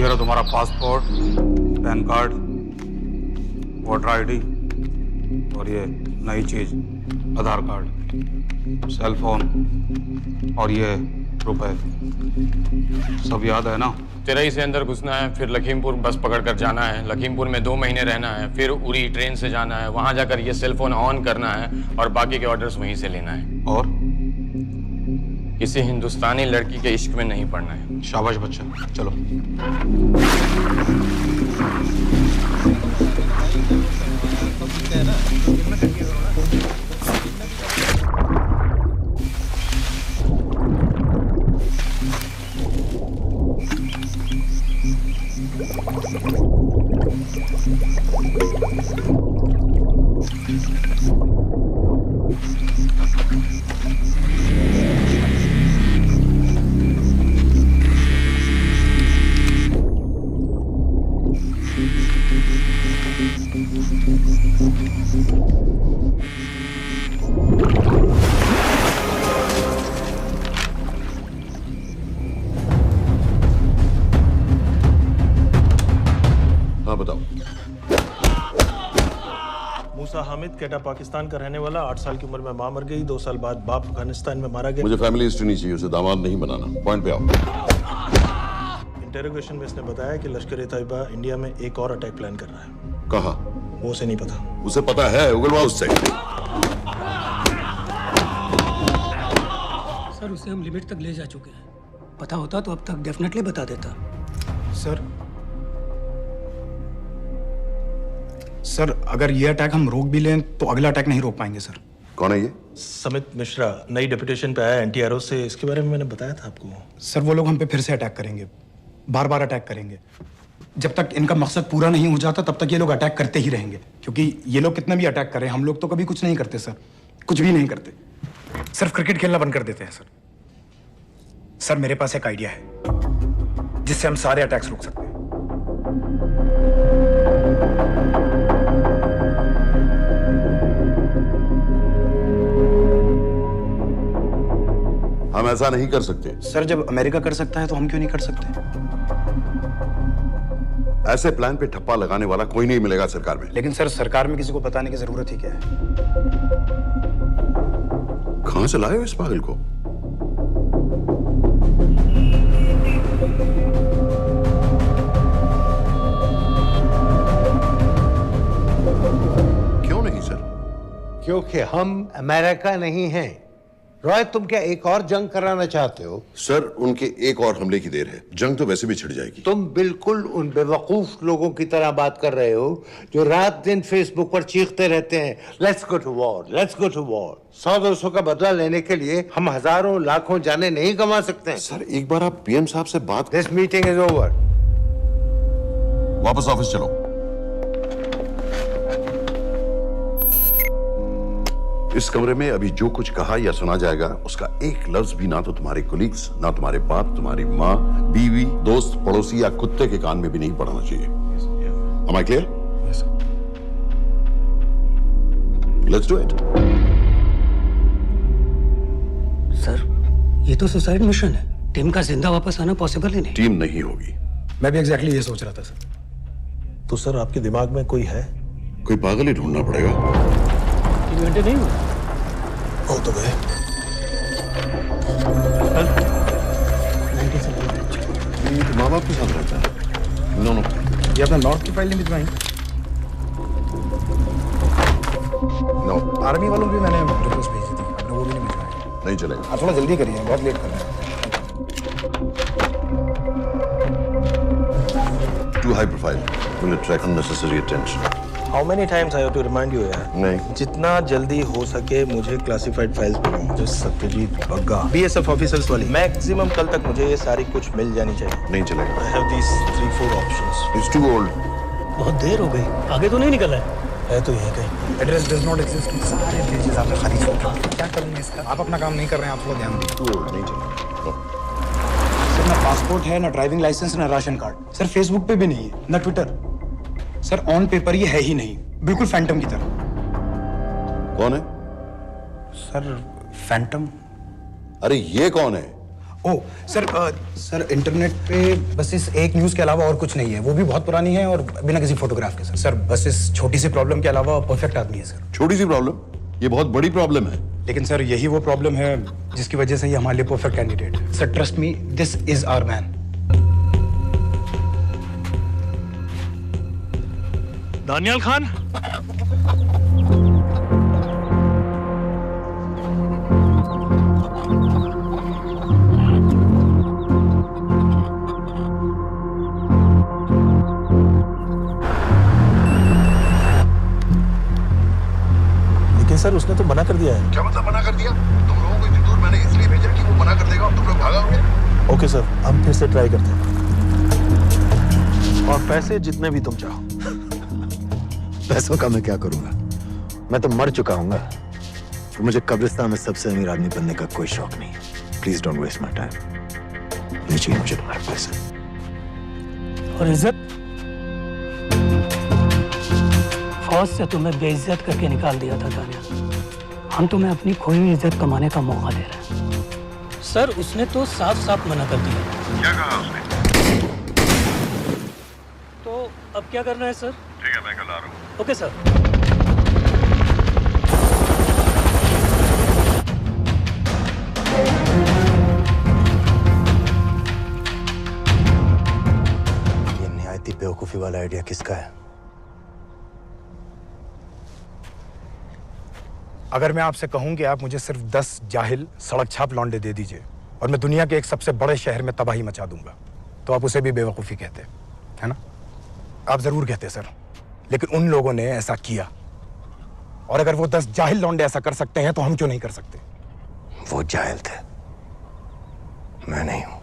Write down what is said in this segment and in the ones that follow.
ये रहा तुम्हारा passport, pan card, voter ID और ये नई चीज आधार कार्ड, सेल फोन और ये रुपए। सब याद है ना? तिरई से अंदर घुसना है, फिर लखीमपुर बस पकड़कर जाना है, लखीमपुर में 2 महीने रहना है, फिर उरी ट्रेन से जाना है, वहां जाकर ये सेल फोन ऑन करना है और बाकी के ऑर्डर्स वहीं से लेना है। और किसी हिंदुस्तानी लड़की के इश्क में नहीं पड़ना है। शाबाश बच्चा, चलो। हाँ बताओ। मूसा हामिद, केटा पाकिस्तान का रहने वाला, 8 साल की उम्र में मां मर गई, 2 साल बाद बाप अफगानिस्तान में मारा गया। मुझे फैमिली हिस्ट्री नहीं चाहिए, उसे दामाद नहीं बनाना। पॉइंट पे आओ। इंटेरोगेशन में इसने बताया कि लश्कर ए तैयबा इंडिया में एक और अटैक प्लान कर रहा है। कहाँ? वो उसे नहीं पता। उसे पता है, उगलवा उससे। सर उसे हम लिमिट तक ले जा चुके हैं। पता होता तो अब तक डेफिनेटली बता देता। सर अगर ये अटैक हम रोक भी लें तो अगला अटैक नहीं रोक पाएंगे सर। कौन है ये? समित मिश्रा नई डेपुटेशन पे आया एंटी एरो से। इसके बारे में मैंने बताया था आपको। सर वो लोग हम पे फिर से अटैक करेंगे, बार बार अटैक करेंगे। जब तक इनका मकसद पूरा नहीं हो जाता तब तक ये लोग अटैक करते ही रहेंगे, क्योंकि ये लोग कितना भी अटैक करें हम लोग तो कभी कुछ नहीं करते सर, कुछ भी नहीं करते। सिर्फ क्रिकेट खेलना बंद कर देते हैं सर। सर मेरे पास एक आइडिया है जिससे हम सारे अटैक्स रोक सकते हैं। हम ऐसा नहीं कर सकते। सर जब अमेरिका कर सकता है तो हम क्यों नहीं कर सकते? ऐसे प्लान पे ठप्पा लगाने वाला कोई नहीं मिलेगा सरकार में। लेकिन सर सरकार में किसी को बताने की जरूरत ही क्या है? कहां से लाए हो इस पागल को? क्यों नहीं सर? क्योंकि हम अमेरिका नहीं हैं। रॉय, तुम क्या एक और जंग कराना चाहते हो? सर उनके एक और हमले की देर है, जंग तो वैसे भी छिड़ जाएगी। तुम बिल्कुल उन बेवकूफ लोगों की तरह बात कर रहे हो जो रात दिन फेसबुक पर चीखते रहते हैं let's go to war, let's go to war. 100-200 का बदला लेने के लिए हम हजारों लाखों जाने नहीं कमा सकते। सर एक बार आप पीएम साहब से बात। This meeting is over. वापस ऑफिस चलो। इस कमरे में अभी जो कुछ कहा या सुना जाएगा उसका एक लफ्ज भी ना तो तुम्हारे कोलीग्स, ना तुम्हारे बाप, तुम्हारी माँ, बीवी, दोस्त, पड़ोसी या कुत्ते के कान में भी नहीं पड़ना चाहिए। Am I clear? Yes, sir. Let's do it. Sir ये तो सुसाइड मिशन है। टीम का जिंदा वापस आना पॉसिबल ही नहीं। टीम नहीं होगी। मैं भी एग्जैक्टली ये सोच रहा था सर। तो सर आपके दिमाग में कोई है? कोई पागल ही ढूंढना पड़ेगा। 3 घंटे नहीं हुए। हो तो गए। माँ बाप के साथ रहता है। नो नो, ये अपना नॉर्थ की फाइल नहीं भिजवाई? नो आर्मी वालों भी मैंने रिक्वेस्ट भेजी थी, आपने वो भी नहीं भिजवाई। नहीं चलेगा। आप थोड़ा जल्दी करिए, बहुत लेट कर रहे हैं। Too high profile. Will attract unnecessary attention. How many times I have to remind you यार? नहीं। जितना जल्दी हो सके मुझे क्लासिफाइड फाइल्स बनाओ। जो सत्यजीत बग्गा, बीएसएफ ऑफिसर्स वाली। मैक्सिमम कल तक मुझे ये सारी कुछ मिल जानी चाहिए। नहीं चलेगा। I have these 3-4 options. It's too old. बहुत देर हो गई, आगे तो नहीं निकला है तो यहीं कहीं। Address does not exist. सारे पेजेस आपने खाली छोड़ दिए। क्या करूंगा इसका? आप अपना काम नहीं कर रहे हैं, आप थोड़ा ध्यान दीजिए। Too old. नहीं चलेगा। No. सर ना पासपोर्ट है, ना ड्राइविंग लाइसेंस, ना राशन कार्ड। सर फेसबुक पे भी नहीं है, ना ट्विटर। सर ऑन पेपर ये है ही नहीं, बिल्कुल फैंटम की तरह। कौन है? Sir Phantom? अरे ये कौन है? ओ सर इंटरनेट पे बस इस एक न्यूज़ के अलावा और कुछ नहीं है, वो भी बहुत पुरानी है और बिना किसी फोटोग्राफ के। सर बस इस छोटी सी प्रॉब्लम के अलावा परफेक्ट आदमी है सर। छोटी सी प्रॉब्लम? ये बहुत बड़ी प्रॉब्लम है। लेकिन सर यही वो प्रॉब्लम है जिसकी वजह से ये हमारे लिए परफेक्ट कैंडिडेट है। Sir trust me, this is our man. Daniyal Khan, sir उसने तो मना कर दिया है। क्या मतलब मना कर दिया? तुम लोगों को इतनी दूर मैंने इसलिए भेजा कि वो मना कर देगा और तुम लोग भागोगे। ओके सर, हम फिर से ट्राई करते हैं। और पैसे जितने भी तुम चाहो। पैसों का मैं क्या करूंगा? मैं तो मर चुका हूंगा। तो मुझे कब्रिस्तान में सबसे अमीर आदमी बनने का कोई शौक नहीं। Please don't waste my time. नहीं चाहिए मुझे तुम्हारे पैसे। और इज्जत? फौज से तुम्हें बेइज्जत करके निकाल दिया था दानियाल। हम तुम्हें अपनी खोई हुई इज्जत कमाने का मौका दे रहे हैं। सर उसने तो साफ साफ मना कर दिया। क्या कहा उसने? तो अब क्या करना है सर? ठीक है, मैं कल आ रहा हूँ। Okay sir. ये निहायती बेवकूफी वाला आइडिया किसका है? अगर मैं आपसे कहूं कि आप मुझे सिर्फ 10 जाहिल सड़क छाप लौंडे दे दीजिए और मैं दुनिया के एक सबसे बड़े शहर में तबाही मचा दूंगा, तो आप उसे भी बेवकूफ़ी कहते, है ना? आप ज़रूर कहते सर, लेकिन उन लोगों ने ऐसा किया। और अगर वो 10 जाहिल लौंडे ऐसा कर सकते हैं तो हम क्यों नहीं कर सकते? वो जाहिल थे, मैं नहीं हूं।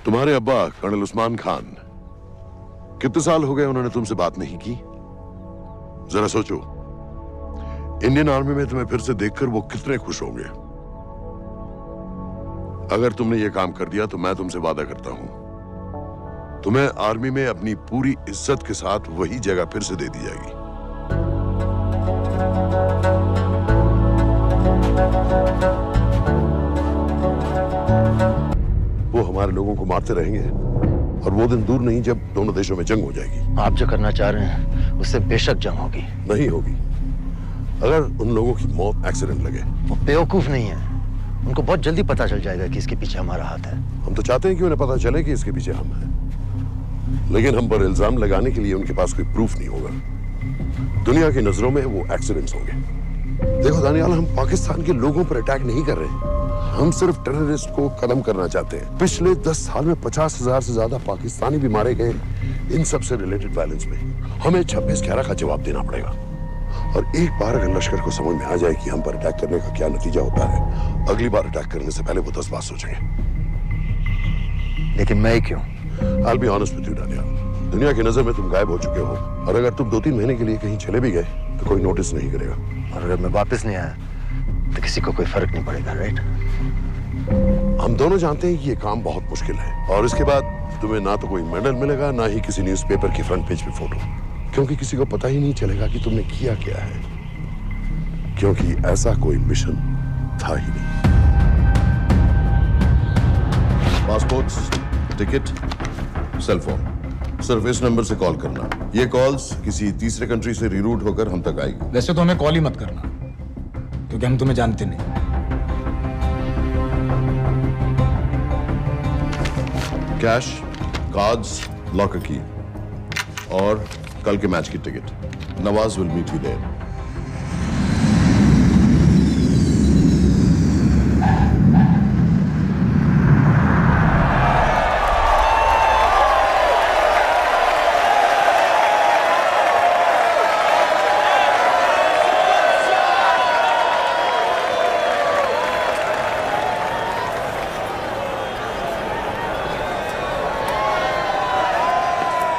तुम्हारे अब्बा कर्नल उस्मान खान, कितने साल हो गए उन्होंने तुमसे बात नहीं की? जरा सोचो, इंडियन आर्मी में तुम्हें फिर से देखकर वो कितने खुश होंगे। अगर तुमने ये काम कर दिया तो मैं तुमसे वादा करता हूं, तुम्हें आर्मी में अपनी पूरी इज्जत के साथ वही जगह फिर से दे दी जाएगी। वो हमारे लोगों को मारते रहेंगे और वो दिन दूर नहीं जब दोनों देशों में जंग हो जाएगी। आप जो करना चाह रहे हैं उससे बेशक जंग होगी। नहीं होगी। अगर उन लोगों की मौत एक्सीडेंट लगे। वो बेवकूफ नहीं है, उनको बहुत जल्दी पता चल जाएगा कि इसके पीछे हमारा हाथ है। हम तो चाहते हैं कि उन्हें पता चले कि इसके पीछे हम हैं, लेकिन हम पर इल्जाम लगाने के लिए उनके पास कोई प्रूफ नहीं होगा। दुनिया की नजरों में वो एक्सीडेंट्स होंगे। देखो दानियाल, हम पाकिस्तान के लोगों पर अटैक नहीं कर रहे, हम सिर्फ टेररिस्ट को खत्म करना चाहते हैं। पिछले 10 साल में 50,000 से ज्यादा पाकिस्तानी भी मारे गए इन सब से रिलेटेड वायलेंस में। हमें 26/11 का जवाब देना पड़ेगा। और एक बार अगर लश्कर को समझ में आ जाए कि हम पर अटैक करने का क्या नतीजा होता है, अगली बार अटैक करने से पहले वो 10 बार सोचेंगे। लेकिन मैं क्यों? I'll be honest with you, Daniyal, दुनिया की नजर में तुम गायब हो चुके हो, और अगर तुम 2-3 महीने के लिए कहीं चले भी गए तो कोई नोटिस नहीं करेगा। और अगर मैं वापस नहीं आया तो किसी को कोई फर्क नहीं पड़ेगा, राइट? हम दोनों जानते हैं कि ये काम बहुत मुश्किल है, और इसके बाद तुम्हें ना तो कोई मेडल मिलेगा, ना ही किसी न्यूज़पेपर की फ्रंट पेज पे फोटो, क्योंकि किसी को पता ही नहीं चलेगा कि तुमने किया क्या है, क्योंकि ऐसा कोई मिशन था ही नहीं। पासपोर्ट्स, टिकट, सेल फोन, सिर्फ इस नंबर से कॉल करना। ये कॉल्स किसी तीसरे कंट्री से रीरूट होकर हम तक आएगी। वैसे तो हमें कॉल ही मत करना, क्योंकि हम तुम्हें जानते नहीं। कैश, कार्ड्स, लॉकर की और कल के मैच की ticket. Nawaz will meet you there.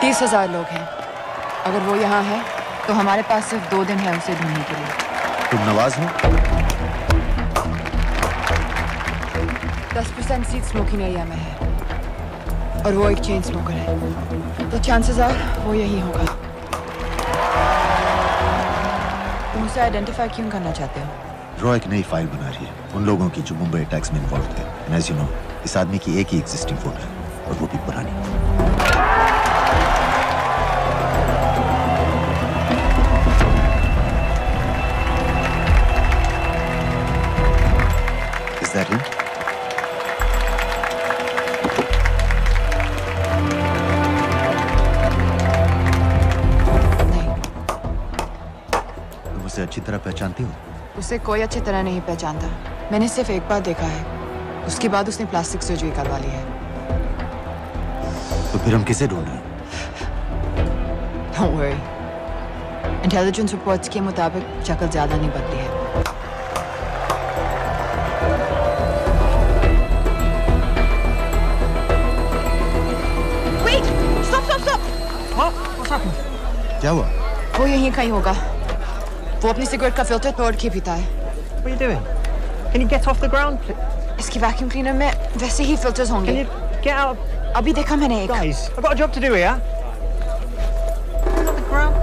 तीस 30,000 लोग हैं। अगर वो यहाँ है तो हमारे पास सिर्फ 2 दिन है उसे ढूंढने के लिए। तुम नवाज हो? 10% सीट स्मोकिंग एरिया में है और वो एक चेन स्मोकर है, तो चांसेस आर वो यही होगा। तुम उसे आइडेंटिफाई क्यों करना चाहते हो? रॉ एक नई फाइल बना रही है उन लोगों की जो मुंबई अटैक्स में इन्वॉल्व थे। एंड एज यू नो, इस आदमी की एक ही एग्जिस्टिंग फोटो है और वो भी पुरानी। Is that him? नहीं, तुम उसे अच्छी तरह पहचानती हो? उसे कोई अच्छी तरह नहीं पहचानता। मैंने सिर्फ एक बार देखा है, उसके बाद उसने प्लास्टिक सर्जरी करवा ली है। तो फिर हम किसे ढूंढ रहे हैं? Don't worry. इंटेलिजेंस रिपोर्ट्स के मुताबिक शक्ल ज्यादा नहीं बदली है। Wait! Stop! Stop! Stop! What's happened? क्या हुआ? वो यहीं कहीं होगा। वो अपनी सिगरेट का फिल्टर तोड़ के पीता है। What are you doing? Can you get off the ground, please? इसकी वैक्यूम क्लीनर में वैसे ही फिल्टर्स Can होंगे। you get out? अभी देखा मैंने एक। Guys, I've got a job to do here. Get off the ground.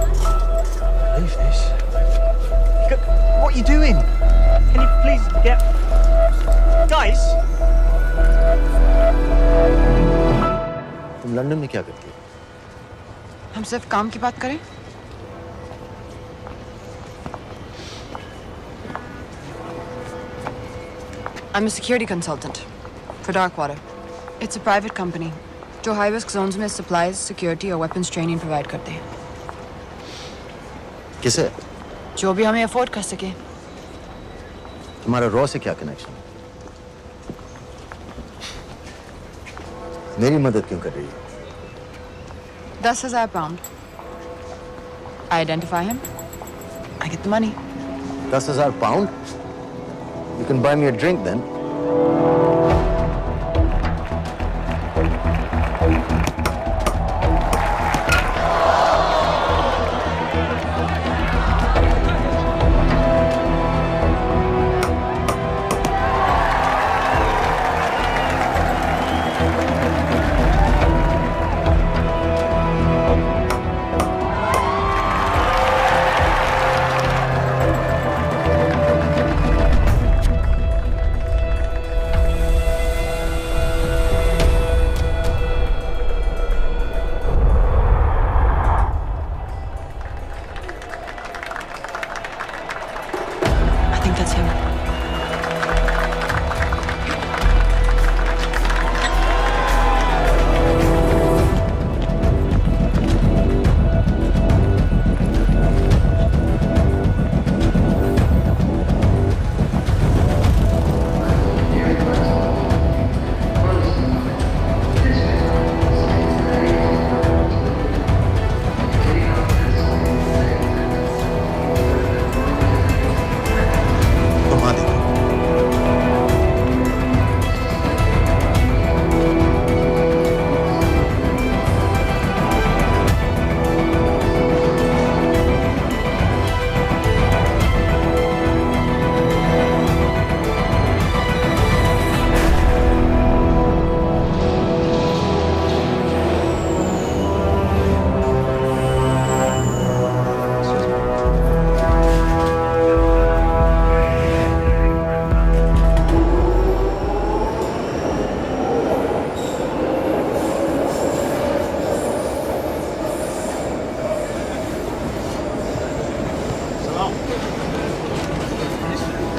Leave this. What are you doing? Can you please get... Guys! तुम London में क्या करती हो? हम सिर्फ काम की बात करें? I'm a security consultant for Darkwater. It's a private company जो high risk zones में supplies, security और weapons training provide करते हैं। किसे? जो भी हमें afford कर सके। तुम्हारा रॉ से क्या कनेक्शन? मेरी मदद क्यों कर रही है? 10,000 pound. I identify him. I get the money. 10,000 pound? You can buy me a drink then. I think that's him. घुमा दे।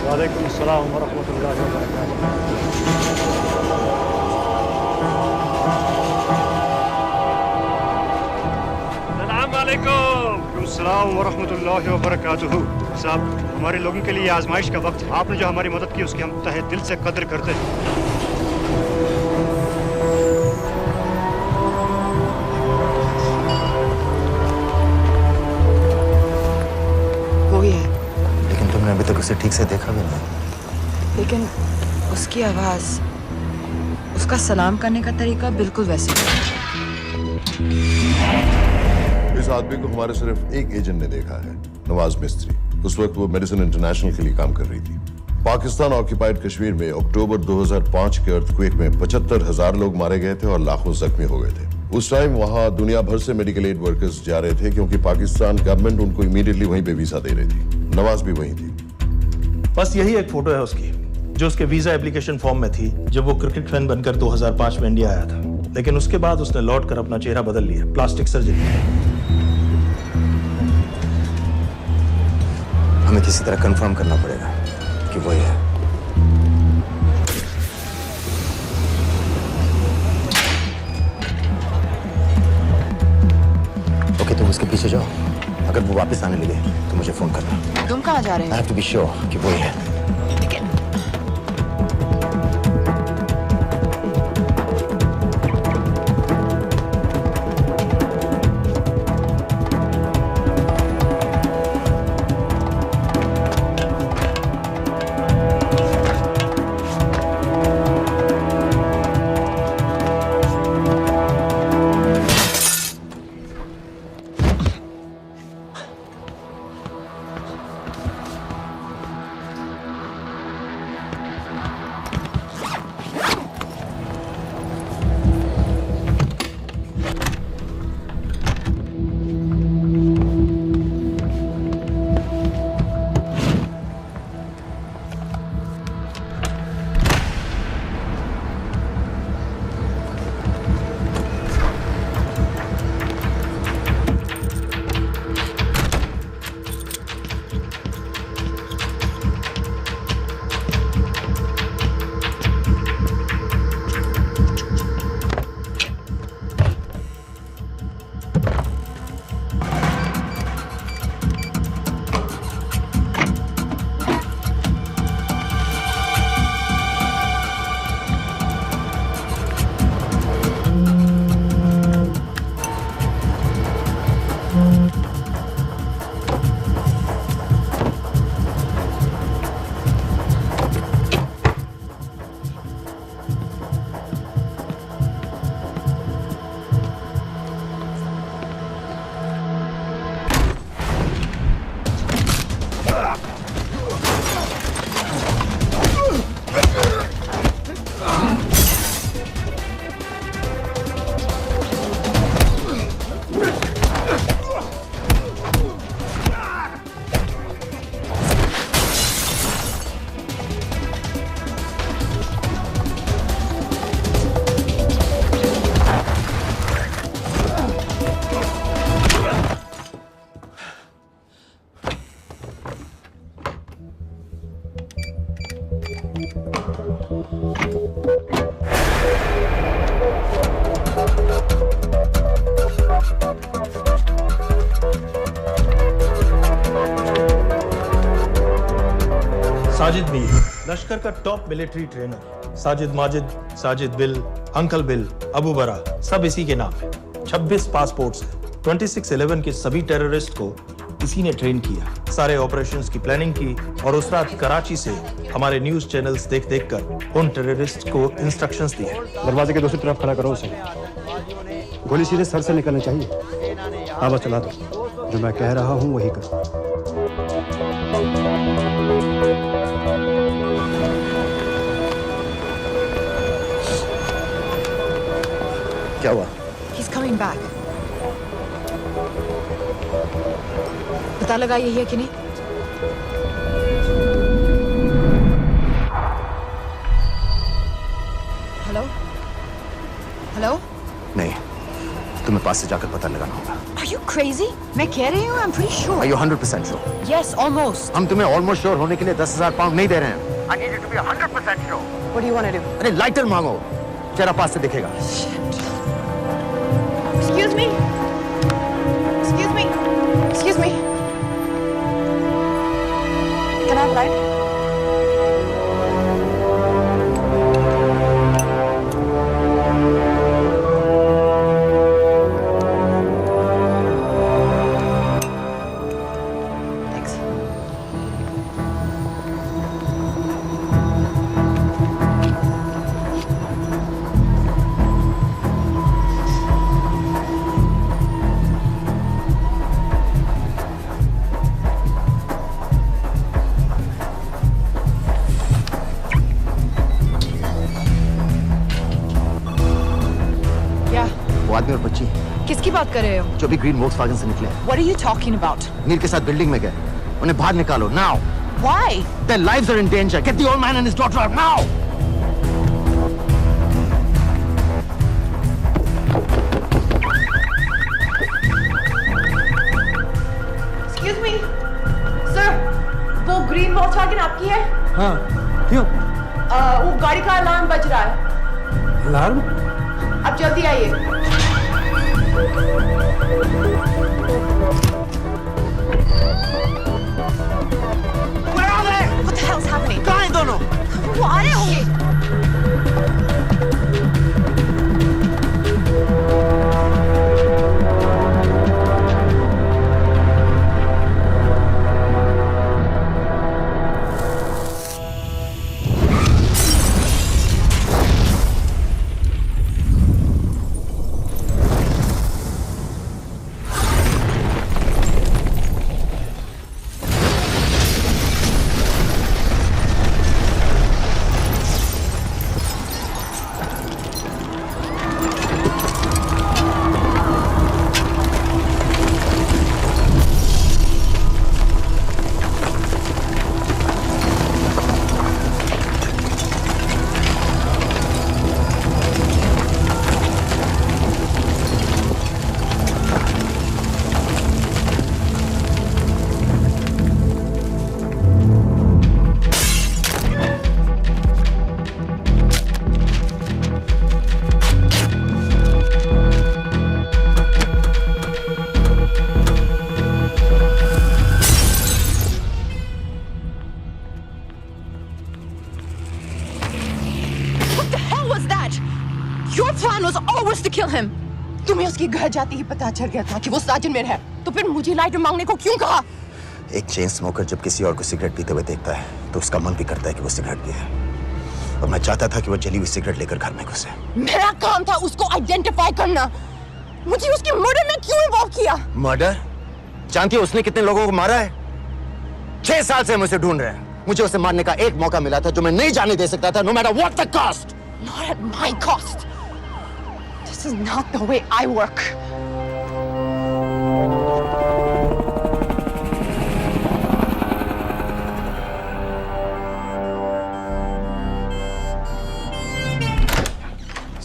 वालेकुम अस्सलाम व रहमतुल्लाहि व बरकातुहू। अस्सलाम वालेकुम। अस्सलाम व रहमतुल्लाहि व बरकातुहू। साहब, हमारे लोगों के लिए आजमाइश का वक्त है। आपने जो हमारी मदद की उसकी हम तहे दिल से कद्र करते हैं। वो ही है, लेकिन तुमने अभी तक उसे ठीक से देखा भी नहीं। लेकिन उसकी आवाज, उसका सलाम करने का तरीका बिल्कुल वैसे ही है। इस आदमी को हमारे सिर्फ एक एजेंट ने देखा है, नवाज मिस्त्री। उस वक्त वो मेडिसिन इंटरनेशनल के लिए काम कर रही थी। पाकिस्तान ऑक्यूपाइड कश्मीर में अक्टूबर 2005 के अर्थक्वेक में 75,000 लोग मारे गए थे और लाखों जख्मी हो गए थे। उस टाइम वहां दुनिया भर से मेडिकल एड वर्कर्स जा रहे थे क्योंकि पाकिस्तान गवर्नमेंट उनको इमीडिएटली वहीं पे वीजा दे रही थी। नवाज भी वहीं थी। बस यही एक फोटो है उसकी, जो उसके वीजा एप्लीकेशन फॉर्म में थी जब वो क्रिकेट फैन बनकर 2005 में इंडिया आया था। लेकिन उसके बाद उसने लौटकर अपना चेहरा बदल लिया, प्लास्टिक सर्जरी। हमें किसी तरह कंफर्म करना पड़ेगा कि वही है। ओके, तुम उसके पीछे जाओ। अगर वो वापस आने लगे तो मुझे फोन करना। तुम कहाँ जा रहे I हो? have to be sure कि वही है। साजिद मीर, लश्कर का top military trainer. Sajid Majid, Sajid bill, uncle bill, Abu बरा, सब इसी के नाम है। 26 पासपोर्ट्स हैं। 26/11 के सभी टेररिस्ट को इसी ने ट्रेन किया, सारे ऑपरेशंस की प्लानिंग की और उस रात कराची से हमारे न्यूज चैनल्स देख कर उन टेररिस्ट को इंस्ट्रक्शंस दिए। दरवाजे के दूसरी तरफ खड़ा करो उसे। गोली सीधे सर से निकलनी चाहिए। हाँ बस चला दो, जो मैं कह रहा हूँ वही कर। क्या हुआ? He's coming back. पता लगा यही है कि नहीं? हेलो? हेलो? नहीं, तुम्हें पास से जाकर पता लगाना होगा। Are you crazy? मैं कह रही हूँ, I'm pretty sure. Are you 100% sure? Yes, almost. हम तुम्हें ऑलमोस्ट श्योर होने के लिए 10,000 पाउंड नहीं दे रहे हैं। I need you to be 100% sure. What do you want to do? अरे लाइटर मांगो, चेहरा पास से दिखेगा। Excuse me. Excuse me. Excuse me. Can I have light? Thanks. बात कर रहे हो? जो भी ग्रीन वोक्सवैगन से निकले। What are you talking about? Mir के साथ बिल्डिंग में गए, उन्हें बाहर निकालो now. Why? Their lives are in danger. Get the old man and his daughter out now. Excuse me, sir. वो ग्रीन वोक्सवैगन आपकी है? हाँ, क्यों? वो गाड़ी का अलार्म बज रहा है। अलार्म? आप जल्दी आइए। Where are they? What the hell's happening? कहाँ हैं दोनों? वो आ रहे होंगे। Your plan was always to kill him. तुम्हें उसके घर जाते ही पता चल गया था कि वो साजिद मिर है, तो फिर मुझे लाइटर मांगने को क्यों कहा? एक चेन स्मोकर जब किसी और को सिगरेट पीते हुए देखता है तो उसका मन भी करता है कि वो सिगरेट पिए, और मैं चाहता था कि वो जली हुई सिगरेट लेकर घर में घुसे। मेरा काम था उसको आइडेंटिफाई करना। मुझे उसके मर्डर में क्यों इन्वॉल्व किया? मर्डर? जानती है उसने कितने लोगों को मारा है? 6 साल से हम उसे ढूंढ रहे हैं। मुझे उसे मारने का एक मौका मिला था जो मैं नहीं जाने दे सकता था, no matter what the cost. Not at my cost. This is not the way I work.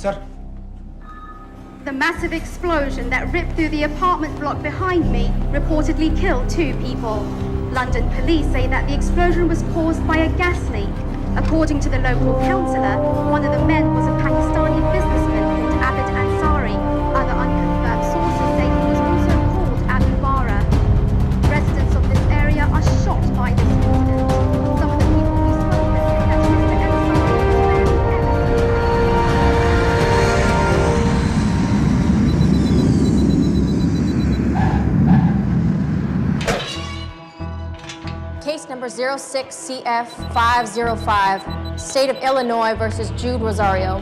Sir. The massive explosion that ripped through the apartment block behind me reportedly killed 2 people. London police say that the explosion was caused by a gas leak. According to the local councillor, one of the men was a Pakistani businessman called Abid Ansari. Other unconfirmed sources say he was also called Abu Bara. Residents of this area are shocked by this incident. Some of the people we spoke with say that Mr. Ansari was very Case number 06CF505, State of Illinois versus Jude Rosario.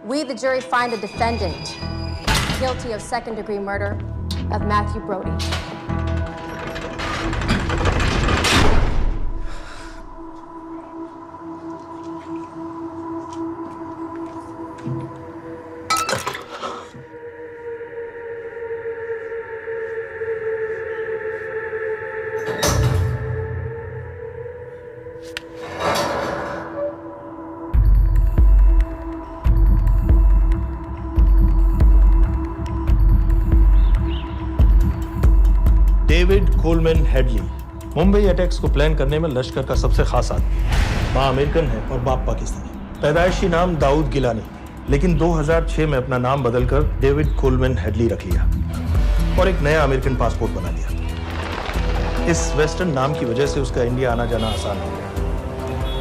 We, the jury, find the defendant guilty of second-degree murder of Matthew Brody. David Coleman Headley Mumbai attacks को plan करने में लश्कर का सबसे खास आदमी। मां American है और बाप पाकिस्तानी। पैदाइशी नाम दाऊद गिलानी, लेकिन 2006 में अपना नाम बदलकर डेविड कोलमैन हेडली रख लिया और एक नया अमेरिकन पासपोर्ट बना लिया। इस वेस्टर्न नाम की वजह से उसका इंडिया आना जाना आसान हो गया।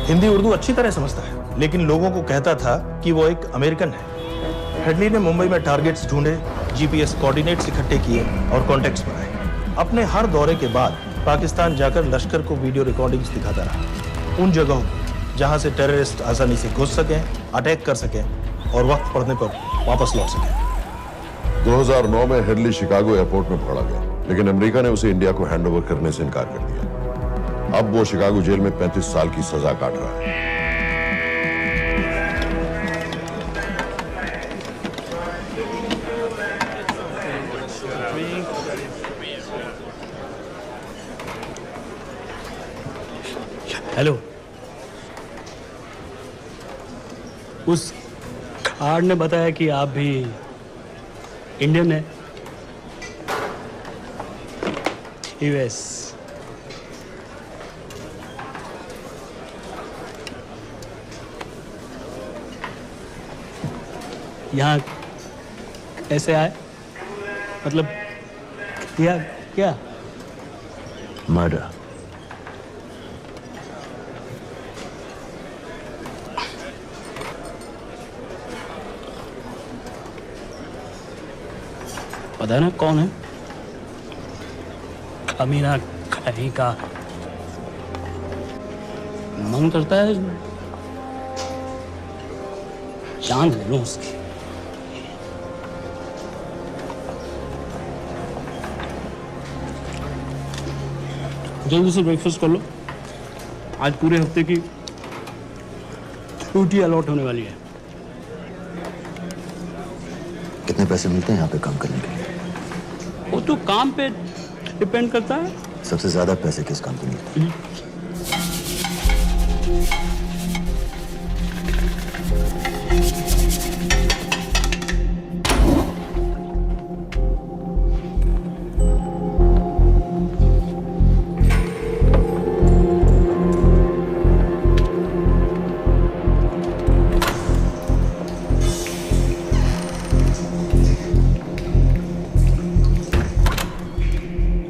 हिंदी उर्दू अच्छी तरह समझता है, लेकिन लोगों को कहता था कि वो एक अमेरिकन है। हेडली ने मुंबई में टारगेट्स ढूंढे, जीपीएस कोऑर्डिनेट्स इकट्ठे किए और कॉन्टेक्ट्स बनाए। अपने हर दौरे के बाद पाकिस्तान जाकर लश्कर को वीडियो रिकॉर्डिंग्स दिखाता रहा, उन जगहों जहां से टेररिस्ट आसानी से घुस सकें, अटैक कर सकें और वक्त पड़ने पर वापस लौट सकें। 2009 में हेडली शिकागो एयरपोर्ट में पकड़ा गया, लेकिन अमेरिका ने उसे इंडिया को हैंडओवर करने से इनकार कर दिया। अब वो शिकागो जेल में 35 साल की सजा काट रहा है। हेलो। उस कार्ड ने बताया कि आप भी इंडियन है। यूएस। यहाँ कैसे आए? मतलब क्या क्या? मर्डर। पता ना कौन है? कमीना कहीं का। मन करता है जान ले लो उसकी। जल्दी से ब्रेकफास्ट कर लो, आज पूरे हफ्ते की छुट्टी अलॉट होने वाली है। कितने पैसे मिलते हैं यहाँ पे काम करने के लिए? वो तो काम पे डिपेंड करता है। सबसे ज्यादा पैसे किस काम पे मिलते हैं?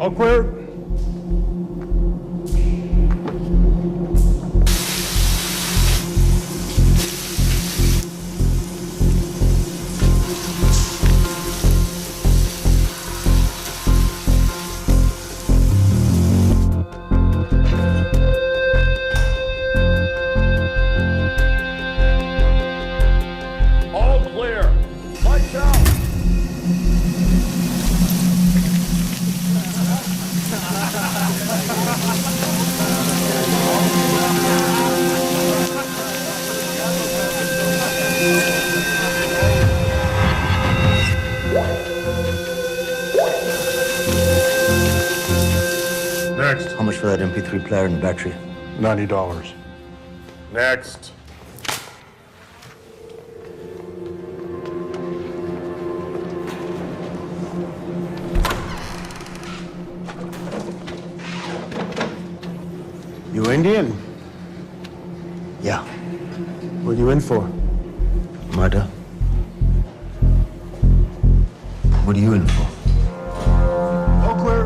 Awkward. All clear. Lights out. Next. How much for that MP3 player and battery? $90. Next. You Indian? Yeah. What are you in for? Murder. What are you in for? All clear.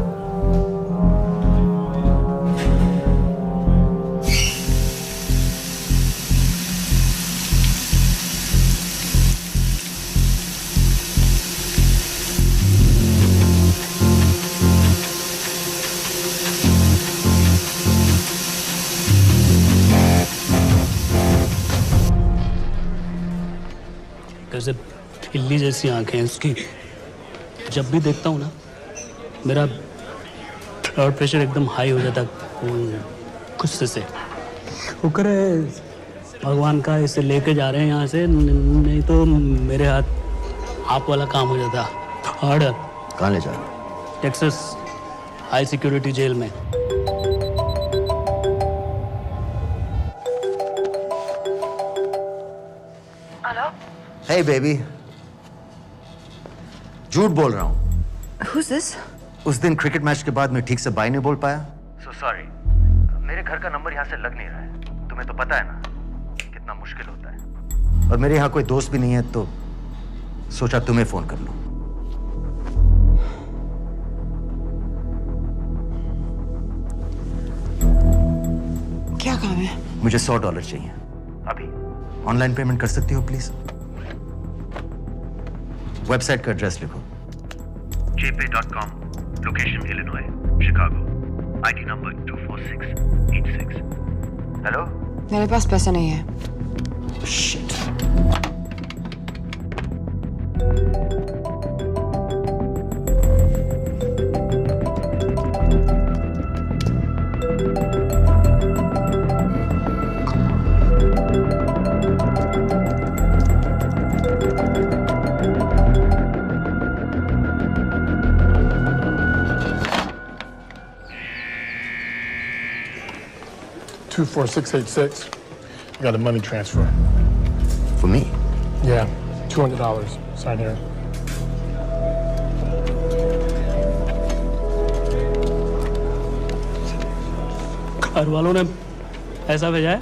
कैसे बिल्ली जैसी आंखें हैं उसकी। जब भी देखता हूँ ना, मेरा ब्लड प्रेशर एकदम हाई हो जाता गुस्से से। शुक्र है भगवान का इसे लेके जा रहे हैं यहाँ से, नहीं तो मेरे हाथ आप वाला काम हो जाता। ऑर्डर। कहाँ ले जा रहे हो? टेक्सास हाई सिक्योरिटी जेल में। Hey baby. झूठ बोल रहा हूँ। Who's this? उस दिन क्रिकेट मैच के बाद मैं ठीक से बाय नहीं बोल पाया। So sorry. मेरे घर का नंबर यहाँ से लग नहीं रहा है। तुम्हें तो पता है ना कितना मुश्किल होता है। और मेरे यहाँ कोई दोस्त भी नहीं है, तो सोचा तुम्हें फोन कर लूं। क्या काम है? मुझे $100 चाहिए। अभी ऑनलाइन पेमेंट कर सकती हो प्लीज? वेबसाइट का एड्रेस लिखो। jpay.com, location Illinois, Chicago, ID number 24686. Hello? मेरे पास पैसा नहीं है। Shit. 24686. I got a money transfer. For me? Yeah, $200. Sign here. घर वालों ने पैसा भेजा है?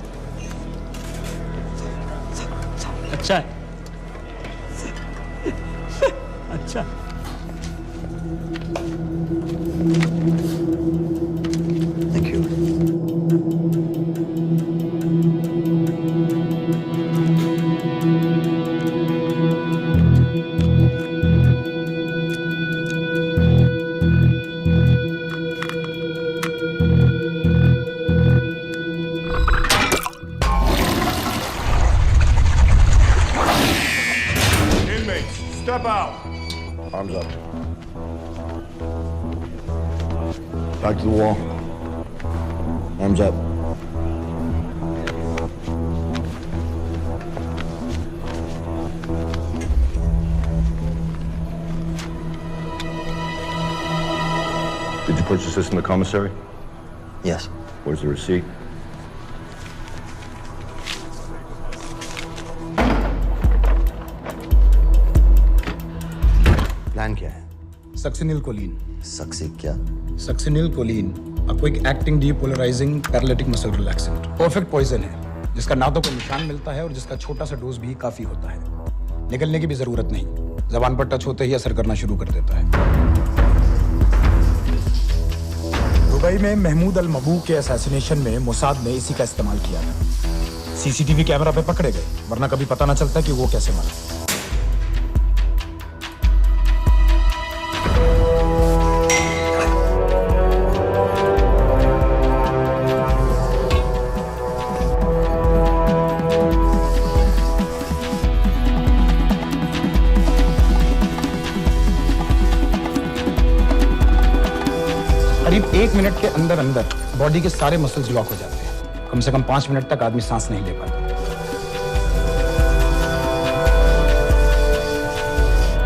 अच्छा है। अच्छा। Thank you. Inmates, step out. Arms up. Back to the wall. Arms up. Did you purchase this in the commissary? Yes. Where's the receipt? Plan क्या है? Succinyl choline. सक्सी क्या? Succinyl choline, a quick acting depolarizing paralytic muscle relaxant. Perfect poison है, जिसका ना तो कोई निशान मिलता है और जिसका छोटा सा डोज भी काफी होता है। निकलने की भी जरूरत नहीं, जबान पर टच होते ही असर करना शुरू कर देता है। दुबई में महमूद अल मबू के असैसिनेशन में मोसाद ने इसी का इस्तेमाल किया था। सीसीटीवी कैमरा पे पकड़े गए, वरना कभी पता ना चलता कि वो कैसे मरा। करीब 1 मिनट के अंदर अंदर बॉडी के सारे मसल्स लॉक हो जाते हैं। कम से कम 5 मिनट तक आदमी सांस नहीं ले पाता।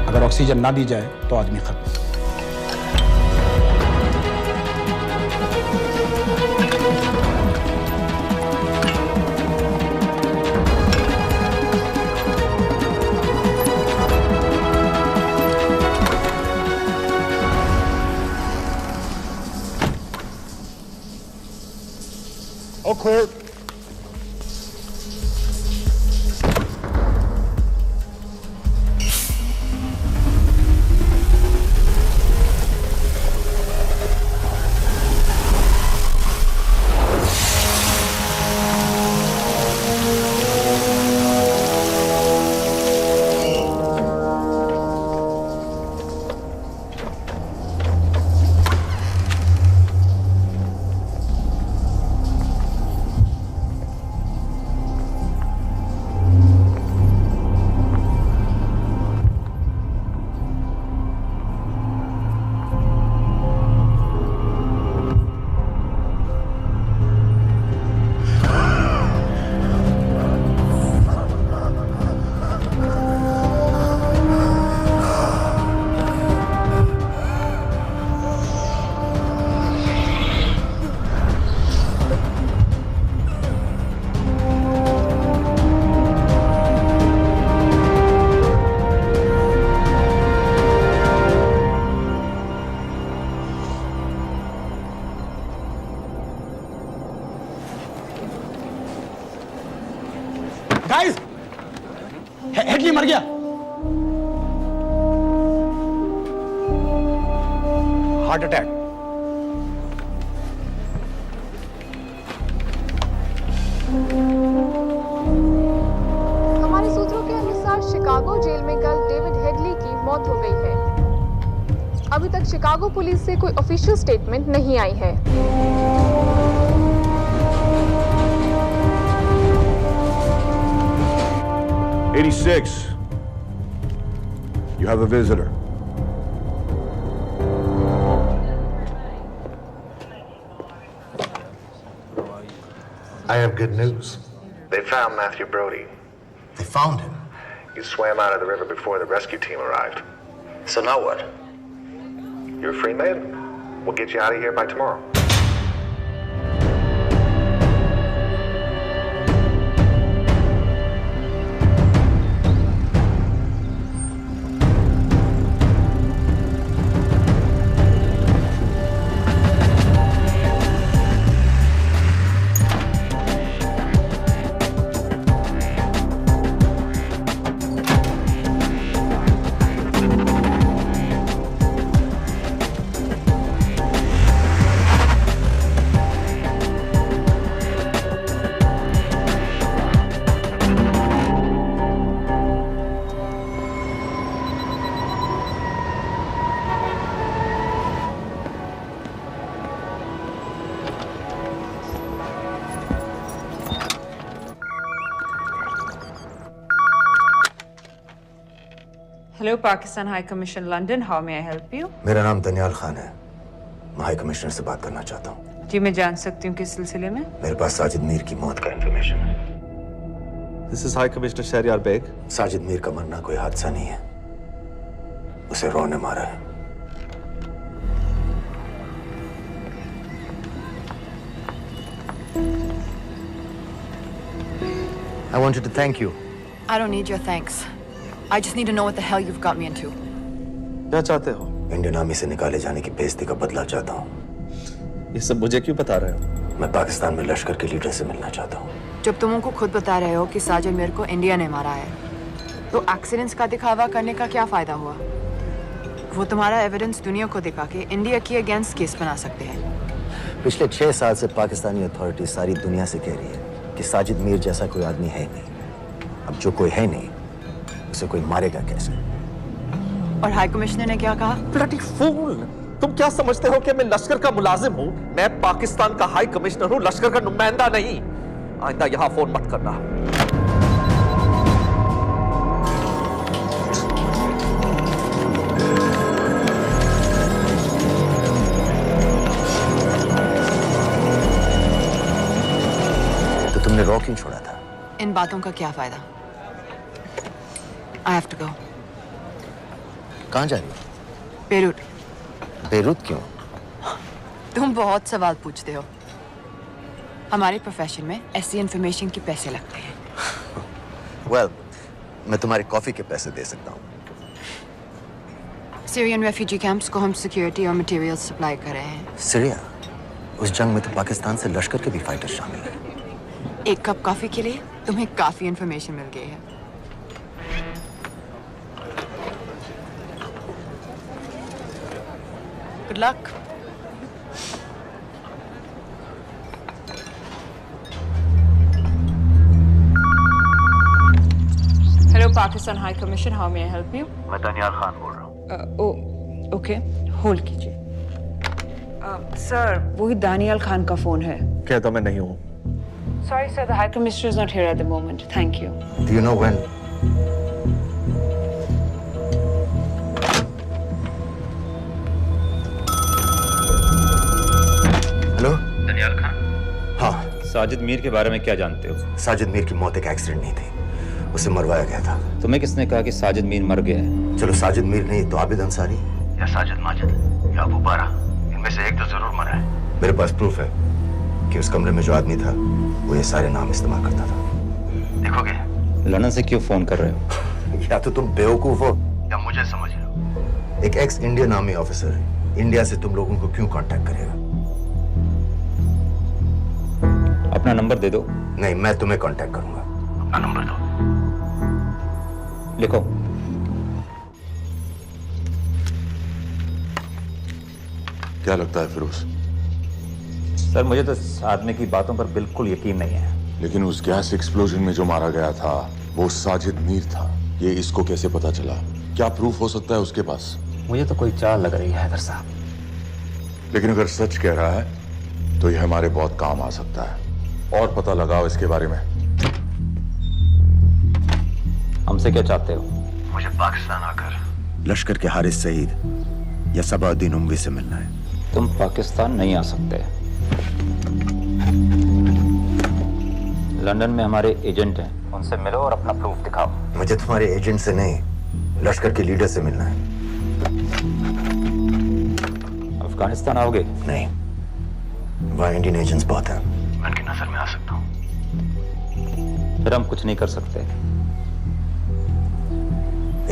अगर ऑक्सीजन ना दी जाए तो आदमी खत्म। All clear. गाइस, हेडली मर गया। Heart attack. हमारे सूत्रों के अनुसार शिकागो जेल में कल डेविड हेडली की मौत हो गई है। अभी तक शिकागो पुलिस से कोई ऑफिशियल स्टेटमेंट नहीं आई है। 86. You have a visitor. I have good news. They found Matthew Brody. They found him? He swam out of the river before the rescue team arrived. So now what? You're a free man. We'll get you out of here by tomorrow. Hello, Pakistan High Commission, London. How may I help you? मेरा नाम दनियाल खान है। मैं high commissioner से बात करना चाहता हूँ। जी मैं जान सकती हूँ किस सिलसिले में? मेरे पास साजिद मीर की मौत का इंफॉर्मेशन है। This is High Commissioner Shahryar Beg. Sajid Mir का मरना कोई हादसा नहीं है, उसे रॉ ने मारा है। I wanted to thank you. I don't need your thanks. I just need to know what the hell you've got me into. क्या चाहते हो? इंडियन आर्मी से निकाले जाने की बेइज्जती का बदला चाहता हूँ। ये सब मुझे क्यों बता रहे हो? मैं पाकिस्तान में लश्कर के लीडर से मिलना चाहता हूँ। जब तुम उनको खुद बता रहे हो कि साजिद मीर को इंडिया ने मारा है, तो एक्सीडेंट्स का दिखावा करने का क्या फायदा हुआ? वो तुम्हारा एविडेंस दुनिया को दिखा के इंडिया के अगेंस्ट केस बना सकते हैं। पिछले 6 साल से पाकिस्तानी अथॉरिटी सारी दुनिया से कह रही है कि साजिद मीर जैसा कोई आदमी है नहीं। अब जो कोई है नहीं, उसे कोई मारेगा कैसे? और हाई कमिश्नर ने क्या कहा? Bloody fool! तुम क्या समझते हो कि मैं लश्कर का मुलाजिम हूँ? मैं पाकिस्तान का हाई कमिश्नर हूँ, लश्कर का नुमाइंदा नहीं। आइंदा यहाँ फोन मत करना। तो तुमने रॉ क्यों छोड़ा था? इन बातों का क्या फायदा? I have to go. कहाँ जा रही हो? बेरूट। बेरूत क्यों? तुम बहुत सवाल पूछते हो। हमारे प्रोफेशन में ऐसी इंफॉर्मेशन के पैसे लगते हैं। Well, मैं तुम्हारी कॉफी के पैसे दे सकता हूँ। सीरियन रेफ्यूजी कैंप्स को हम सिक्योरिटी और मटेरियल सप्लाई कर रहे हैं। सीरिया? उस जंग में तो पाकिस्तान से लश्कर के भी फाइटर शामिल हैं। एक कप कॉफी के लिए तुम्हें काफी इंफॉर्मेशन मिल गई है। Good luck. Hello, Pakistan High Commission. How may I help you? मैं दनियाल खान बोल रहा हूँ। ओके, होल्ड कीजिए। सर, वही दानियाल खान का फोन है। कहता मैं नहीं हूँ। Sorry, sir. The High Commissioner is not here at the moment. Thank you. Do you know when? Hello? Daniyal Khan? हाँ। साजिद मीर के बारे में क्या जानते हो? साजिद मीर की मौत एक एक्सीडेंट नहीं थी, उसे मरवाया गया था। तुम्हें किसने कहा कि साजिद मीर मर गया है? चलो साजिद मीर नहीं तो आबिद अंसारी या साजिद माजिद या अबू बारा, इनमें से एक तो जरूर मरा है। मेरे पास प्रूफ है कि उस कमरे में जो आदमी था वो ये सारे नाम इस्तेमाल करता था। देखोगे? लंदन से क्यों फोन कर रहे हो? या तो तुम बेवकूफ हो या मुझे समझ रहे हो। एक एक्स इंडियन आर्मी ऑफिसर है, इंडिया से तुम लोगों को क्यों कांटेक्ट करेगा? अपना नंबर दे दो। नहीं, मैं तुम्हें कांटेक्ट करूंगा। अपना नंबर दो। लिखो। क्या लगता है फिरोज? सर मुझे तो इस आदमी की बातों पर बिल्कुल यकीन नहीं है। लेकिन उस गैस एक्सप्लोजन में जो मारा गया था वो साजिद मीर था। ये इसको कैसे पता चला? क्या प्रूफ हो सकता है उसके पास? मुझे तो कोई चाल लग रही है हैदर साहब। लेकिन अगर सच कह रहा है तो ये हमारे बहुत काम आ सकता है। और पता लगाओ इसके बारे में। हमसे क्या चाहते हो? मुझे पाकिस्तान आकर लश्कर के हारिस सईद या सबाउद्दीन उमवी से मिलना है। तुम पाकिस्तान नहीं आ सकते। लंदन में हमारे एजेंट हैं, उनसे मिलो और अपना प्रूफ दिखाओ। मुझे तुम्हारे एजेंट से नहीं, लश्कर के लीडर से मिलना है। अफगानिस्तान आओगे? नहीं, वहाँ इंडियन एजेंट्स बहुत हैं। मैं उनकी नजर में आ सकता हूँ। फिर हम कुछ नहीं कर सकते।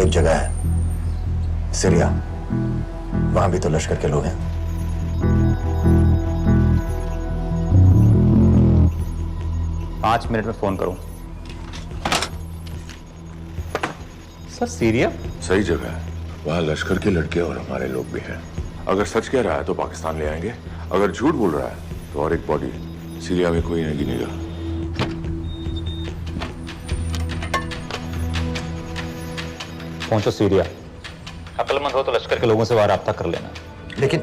एक जगह है सीरिया, वहां भी तो लश्कर के लोग हैं। पाँच मिनट में फोन करूं। Sir Syria? सही जगह है, वहाँ लश्कर के लड़के और हमारे लोग भी हैं। अगर सच कह रहा है तो पाकिस्तान ले आएंगे, अगर झूठ बोल रहा है तो और एक बॉडी सीरिया में कोई नहीं गिनेगा। पहुंचो सीरिया। अक्लमंद हो तो लश्कर के लोगों से वहां राब्ता कर लेना। लेकिन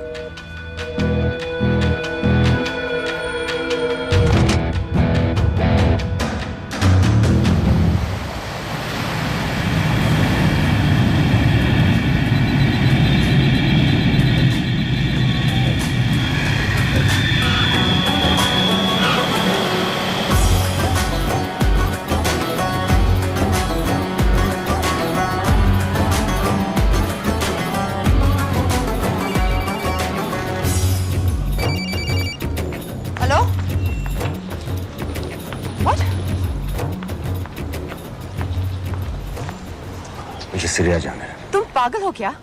सीरिया जाना है। तुम पागल हो क्या?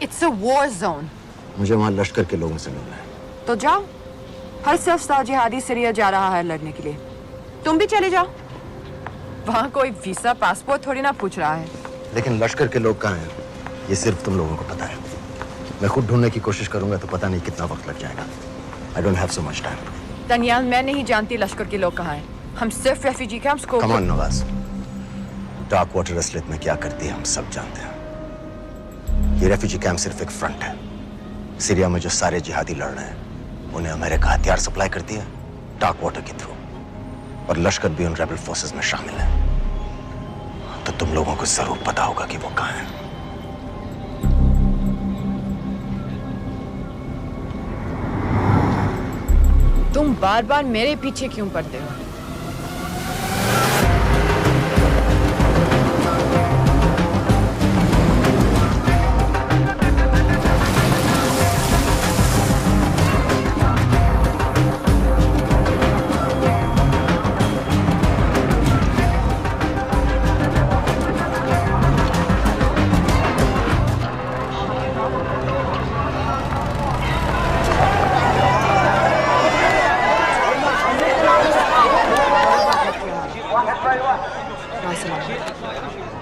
It's a war zone. मुझे वहां लश्कर के लोगों से मिलना है। तो जाओ। हर सस्ता जिहादी सीरिया जा रहा है लड़ने के लिए। तुम भी चले जाओ। वहां कोई वीसा पासपोर्ट थोड़ी ना पूछ रहा है। लेकिन लश्कर के लोग कहाँ हैं? ये सिर्फ तुम लोगों को पता है। मैं खुद ढूंढने की कोशिश करूंगा तो पता नहीं कितना वक्त लग जाएगा। I don't have so much time. Daniyal, मैं नहीं जानती लश्कर के लोग कहाँ हैं। हम सिर्फ रेफ्यूजी कैंप्स को। Come on, Nawaz. Dark water असलियत में क्या करती है हम सब जानते हैं। ये रेफ्यूजी कैंप सिर्फ एक फ्रंट है। सीरिया में जो सारे जिहादी लड़ रहे हैं उन्हें अमेरिका हथियार सप्लाई करती है डार्क वाटर के थ्रू, और लश्कर भी उन रेबल फोर्सेस में शामिल है। तो तुम लोगों को जरूर पता होगा कि वो कहाँ है। तुम बार बार मेरे पीछे क्यों पड़ते हो?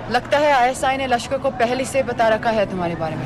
लगता है आईएसआई ने लश्कर को पहले से बता रखा है तुम्हारे बारे में।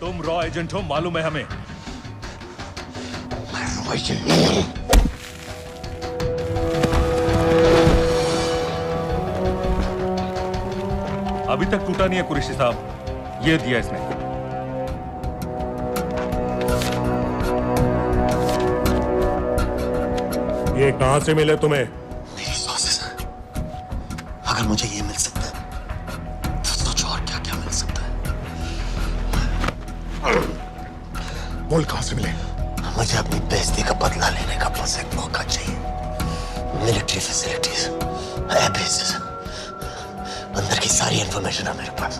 तुम रॉ एजेंट हो, मालूम है हमें। मैं रॉ एजेंट नहीं हूं। अभी तक टूटा नहीं है कुरैशी साहब। ये दिया इसने। ये कहां से मिले तुम्हें? मेरी सॉसेस। अगर मुझे ये मिल सकता है तो सोचो और क्या क्या मिल सकता है। बोल कहां से मिले? मुझे अपनी बेइज्जती का बदला लेने का बस एक मौका चाहिए। मिलिट्री फैसिलिटीज, एयर बेसेस, अंदर की सारी इंफॉर्मेशन है मेरे पास।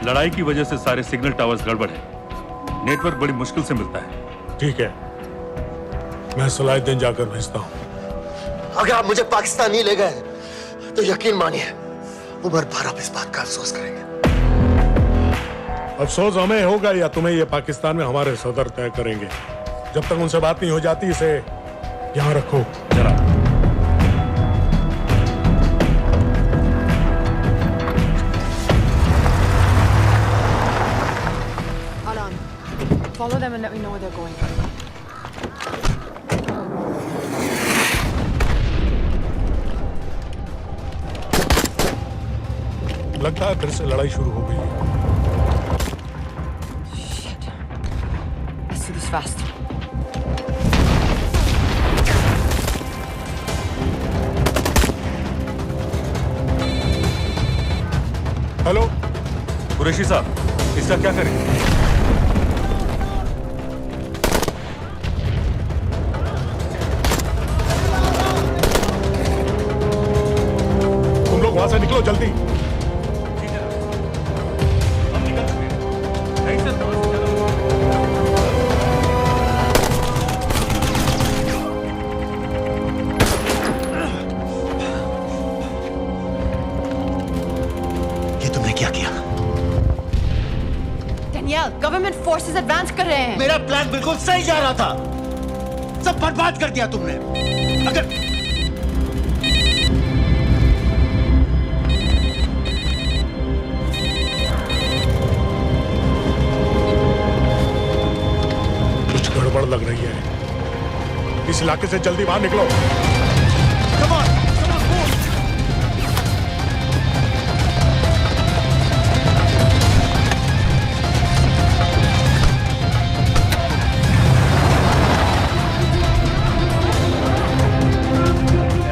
लड़ाई की वजह से सारे सिग्नल टावर्स गड़बड़ है। नेटवर्क बड़ी मुश्किल से मिलता है। ठीक है, मैं सलाहुद्दीन जाकर भेजता हूं। अगर आप मुझे पाकिस्तान नहीं ले गए तो यकीन मानिए उमर भर आप इस बात का अफसोस करेंगे। अफसोस हमें होगा या तुम्हें ये पाकिस्तान में हमारे सदर तय करेंगे। जब तक उनसे बात नहीं हो जाती इसे यहां रखो जरा। Follow them and let me know where they're going. लगता है फिर से लड़ाई शुरू हो गई है। Shit. Let's do this fast. Hello Qureshi साहब, इसका क्या करें? वहां से निकलो जल्दी। हैं। मेरा प्लान बिल्कुल सही जा रहा था, सब बर्बाद कर दिया तुमने। अगर कुछ गड़बड़ लग रही है, इस इलाके से जल्दी बाहर निकलो। Come on,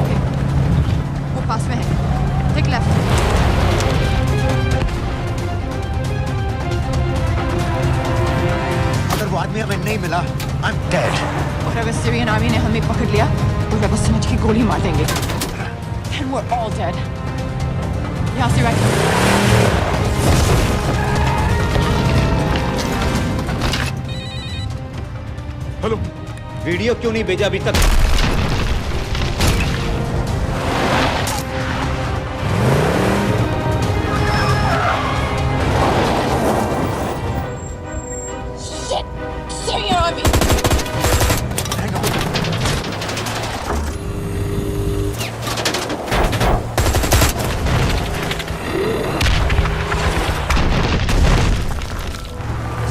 ओके, वो पास में है। Take left. अगर वो आदमी हमें नहीं मिला, I'm dead. और अगर सीरियन आर्मी ने हमें पकड़ लिया तो वे बस समझ के गोली मार देंगे। Then we're all dead. यहाँ से राइट। हेलो, वीडियो क्यों नहीं भेजा अभी तक? Syrian army.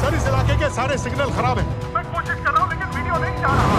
सर इस इलाके के सारे सिग्नल खराब हैं। मैं कोशिश कर रहा हूं लेकिन वीडियो नहीं जा रहा।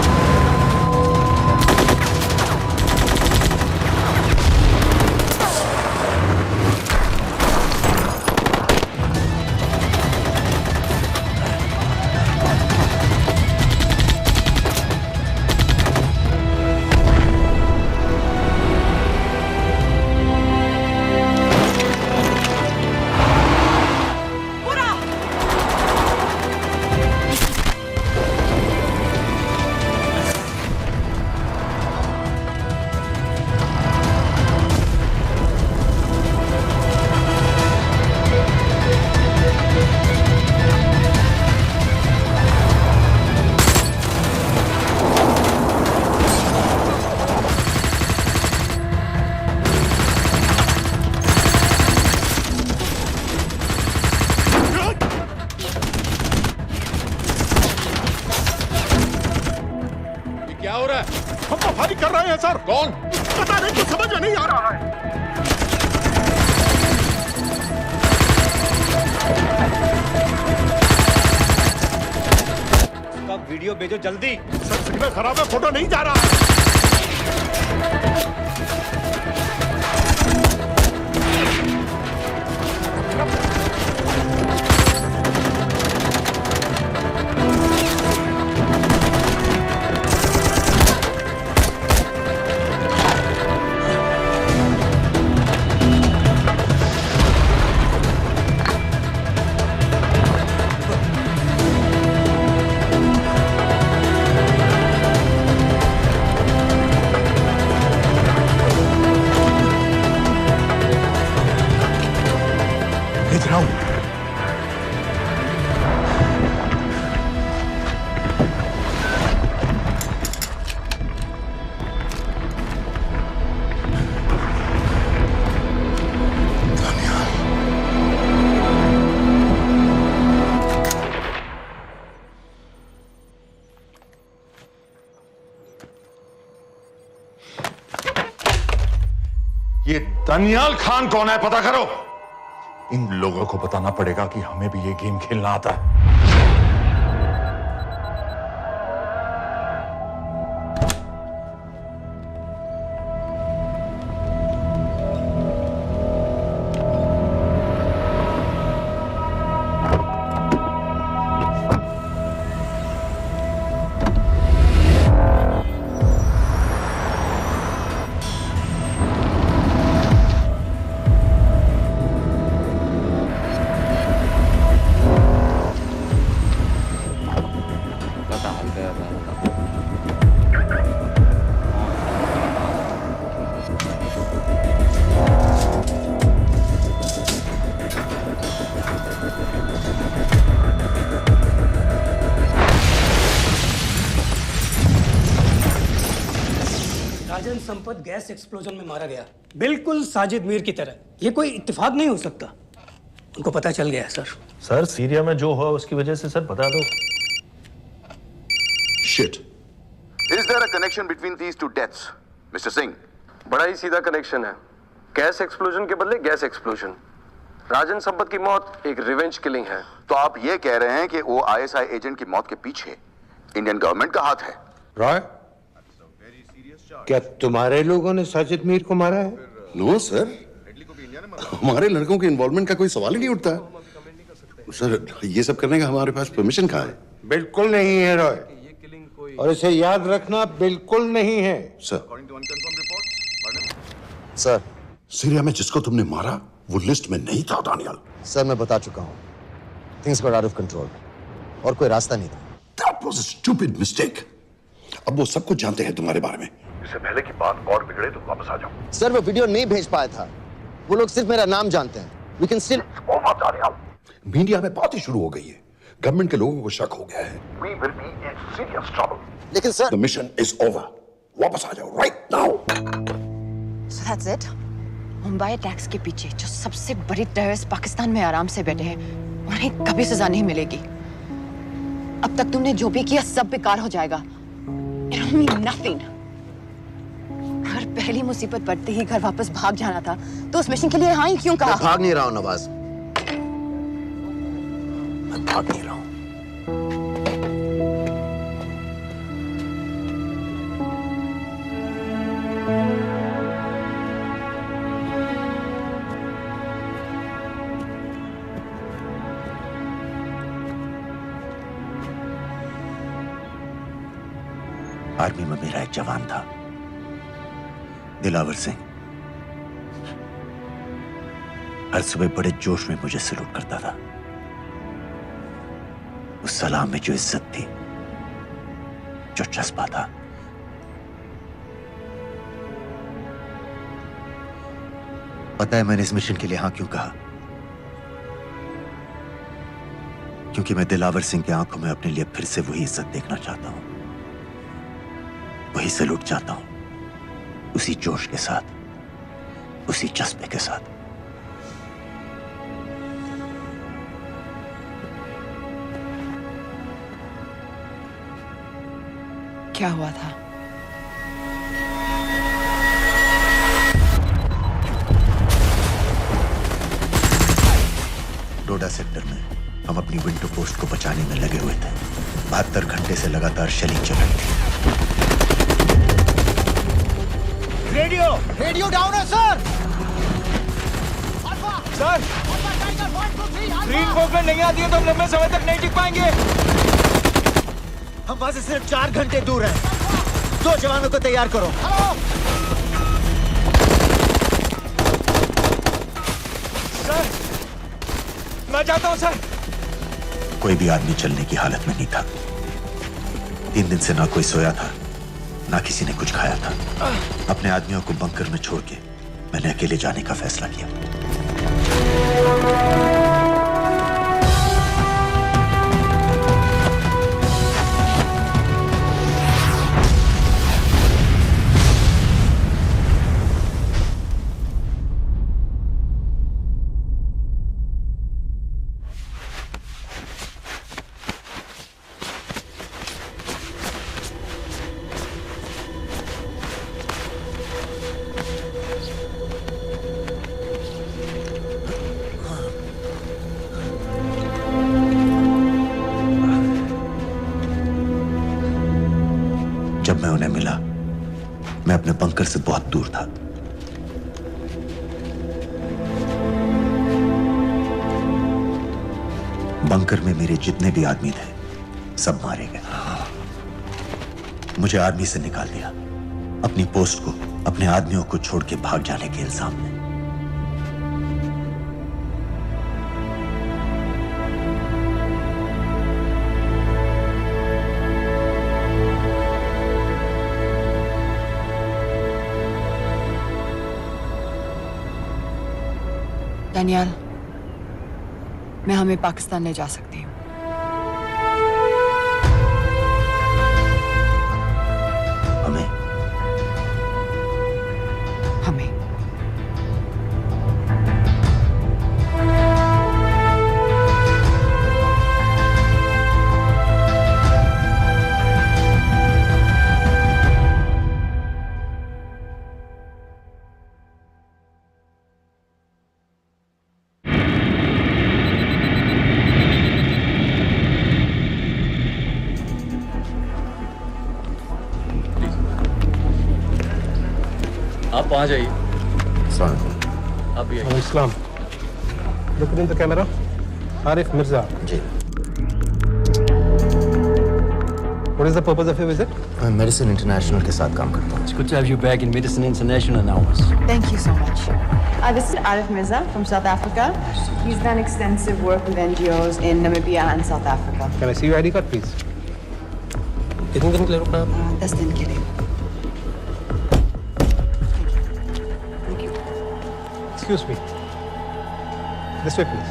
क्या हो रहा है? हम तो फायरिंग कर रहे हैं सर। कौन? पता नहीं, कुछ समझ में नहीं आ रहा है। उसका वीडियो भेजो जल्दी। सर सिग्नल खराब है, फोटो नहीं जा रहा है। भेज रहा हूं। ये दानियाल खान कौन है, पता करो। इन लोगों को बताना पड़ेगा कि हमें भी ये गेम खेलना आता है। राजन संपत गैस एक्सप्लोजन में मारा गया, बिल्कुल साजिद मीर की तरह। ये कोई इत्तेफाक नहीं हो सकता। उनको पता चल गया है सर। सर सीरिया में जो हुआ उसकी वजह से सर बता दो। Shit. Is there a connection between these two deaths, Mr. Singh? बड़ा ही सीधा कनेक्शन है। गैस एक्सप्लोजन के बदले गैस एक्सप्लोजन। राजन संपत की मौत एक रिवेंज किलिंग है। तो आप ये कह रहे हैं कि वो आईएसआई एजेंट की मौत के पीछे इंडियन गवर्नमेंट का हाथ है? रॉय, क्या तुम्हारे लोगों ने साजिद मीर को मारा है? नो सर, हमारे लड़कों के इन्वॉल्वमेंट का कोई सवाल ही नहीं उठता। सर ये सब करने का हमारे पास परमिशन कहाँ है? बिल्कुल नहीं है रॉय, और इसे याद रखना बिल्कुल नहीं है। सर सीरिया में जिसको तुमने मारा वो लिस्ट में नहीं था दानियाल। सर मैं बता चुका हूँ, things got out of control और कोई रास्ता नहीं था। That was a stupid mistake. अब वो सब कुछ जानते हैं तुम्हारे बारे में। इससे पहले की बात और बिगड़े तो वापस आ जाओ। सर वो वीडियो नहीं भेज पाया था, वो लोग सिर्फ मेरा नाम जानते हैं। We can still... मीडिया में बात ही शुरू हो गई है, गवर्नमेंट के लोगों को शक हो गया है। We will be in serious trouble. लेकिन sir The mission is over. वापस आ जाओ right now. So that's it? Mumbai attacks के पीछे जो सबसे बड़ी टेररिस्ट पाकिस्तान में आराम से बैठे हैं, उन्हें कभी सजा नहीं मिलेगी। अब तक तुमने जो भी किया सब बेकार हो जाएगा। It'll mean nothing. अगर पहली मुसीबत पड़ते ही घर वापस भाग जाना था, तो उस मिशन के लिए हाँ ही क्यों कहा? मैं भाग नहीं रहा हूँ नवाज, मैं भाग नहीं रहा हूँ। आर्मी में मेरा एक जवान था, दिलावर सिंह। हर सुबह बड़े जोश में मुझे सलूट करता था। उस सलाम में जो इज्जत थी, जो जज्बा था, पता है मैंने इस मिशन के लिए हाँ क्यों कहा? क्योंकि मैं दिलावर सिंह की आंखों में अपने लिए फिर से वही इज्जत देखना चाहता हूं, वही सलूट चाहता हूं, उसी जोश के साथ, उसी जज्बे के साथ। क्या हुआ था? डोडा सेक्टर में हम अपनी विंडो पोस्ट को बचाने में लगे हुए थे। 72 घंटे से लगातार शेलिंग चल रही थी। रेडियो डाउन है सर। सर ग्रीन फोकलेट नहीं आती है तो हम लंबे समय तक नहीं टिक पाएंगे। हम वहां से सिर्फ 4 घंटे दूर हैं। 2 जवानों को तैयार करो। सर मैं जाता हूं सर। कोई भी आदमी चलने की हालत में नहीं था। 3 दिन से ना कोई सोया था, ना किसी ने कुछ खाया था। अपने आदमियों को बंकर में छोड़ के मैंने अकेले जाने का फैसला किया। जब मैं उन्हें मिला, मैं अपने बंकर से बहुत दूर था। बंकर में मेरे जितने भी आदमी थे, सब मारे गए। मुझे आर्मी से निकाल दिया, अपनी पोस्ट को, अपने आदमियों को छोड़ के भाग जाने के इल्जाम में। दानियाल, मैं हमें पाकिस्तान ले जा सकती हूँ। हमें? हमें। आप वहाँ जाइए। आप भी आइए। Islam. Look in the camera. Arif Mirza. जी। What is the purpose of your visit? मैं मेडिसिन इंटरनेशनल के साथ काम करता हूँ। It's good to have you back in Medicine International now. Thank you so much. This is Arif Mirza from South Africa. He's done extensive work with NGOs in Namibia and South Africa. Can I see your ID card, please? कितने दिन के लिए रुकना है? 10 दिन के लिए। Excuse me. This way, please.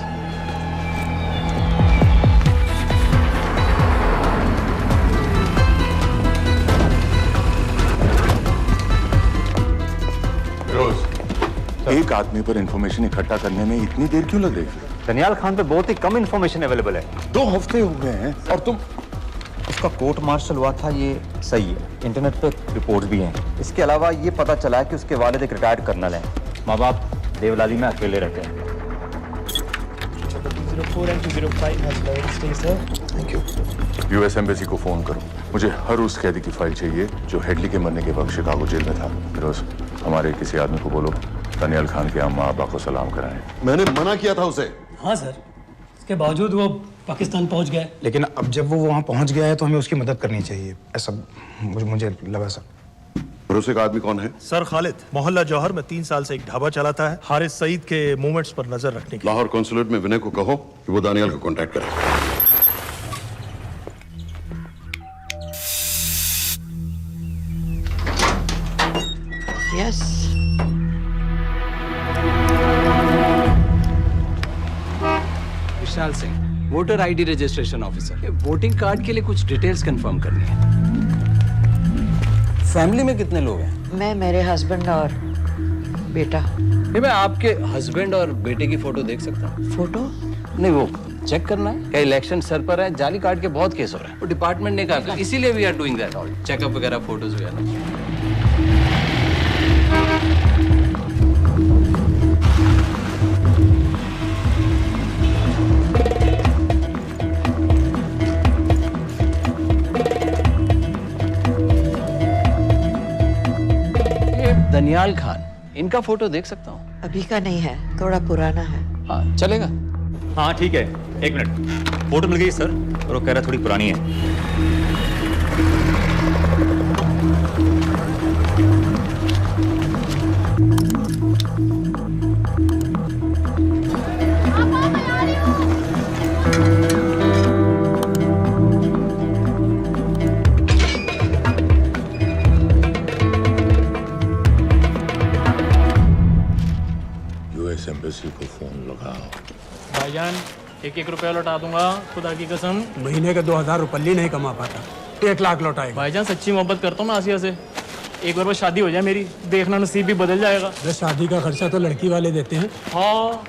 एक आदमी पर इंफॉर्मेशन इकट्ठा करने में इतनी देर क्यों लग रही है? दनियाल खान पे बहुत ही कम इंफॉर्मेशन अवेलेबल है। 2 हफ्ते हो गए हैं और तुम। उसका कोर्ट मार्शल हुआ था, ये सही है। इंटरनेट पे रिपोर्ट्स भी हैं। इसके अलावा ये पता चला है कि उसके वालिद एक रिटायर्ड कर्नल हैं। माँ बाप देवलाली में अकेले रहते हैं। 204 and 205 has lowered stay, sir. Thank you. US embassy को फोन करो। मुझे हर उस कैदी की फाइल चाहिए जो हेडली के मरने के वक्त शिकागो जेल में था। फिरोज, हमारे किसी आदमी को बोलो दानियाल खान के अम्मा अब्बा को सलाम कराएं। मैंने मना किया था उसे। हाँ सर, इसके बावजूद वो पाकिस्तान पहुंच गया। लेकिन अब जब वो वहाँ पहुँच गया है तो हमें उसकी मदद करनी चाहिए, ऐसा मुझे लगा सर। भरोसे का आदमी कौन है? सर खालिद, मोहल्ला जौहर में 3 साल से एक ढाबा चलाता है। हारिस सईद के मूवमेंट्स पर नजर रखने के। लाहौर कॉन्सुलेट में विनय को कहो कि वो दानियाल को कांटेक्ट करे। Yes. Vishal Singh, voter ID registration officer. Voting card के लिए कुछ डिटेल्स कंफर्म करनी है। फैमिली में कितने लोग हैं? मैं, मेरे हस्बैंड और बेटा। नहीं, मैं आपके हस्बैंड और बेटे की फोटो देख सकता हूँ? फोटो? नहीं, वो चेक करना है। क्या इलेक्शन सर पर है? जाली कार्ड के बहुत केस हो रहे हैं। वो डिपार्टमेंट ने कहा, इसीलिए we are doing that all, checkup वगैरह, फोटोज वगैरह। दनियाल खान, इनका फोटो देख सकता हूँ? अभी का नहीं है, थोड़ा पुराना है। हाँ, चलेगा? हाँ ठीक है, 1 मिनट। फोटो मिल गई सर, और वो कह रहा थोड़ी पुरानी है। एम्बेसी को फोन लगाओ। भाईजान, 1-1 रुपया लौटा दूंगा, खुदा की कसम। महीने के 2000 रुपये नहीं कमा पाता, 1 लाख लौटाएगा। भाईजान, सच्ची मोहब्बत करता हूँ मैं आसिया से। एक बार बस शादी हो जाए मेरी, देखना नसीब भी बदल जाएगा। शादी का खर्चा तो लड़की वाले देते हैं। हाँ,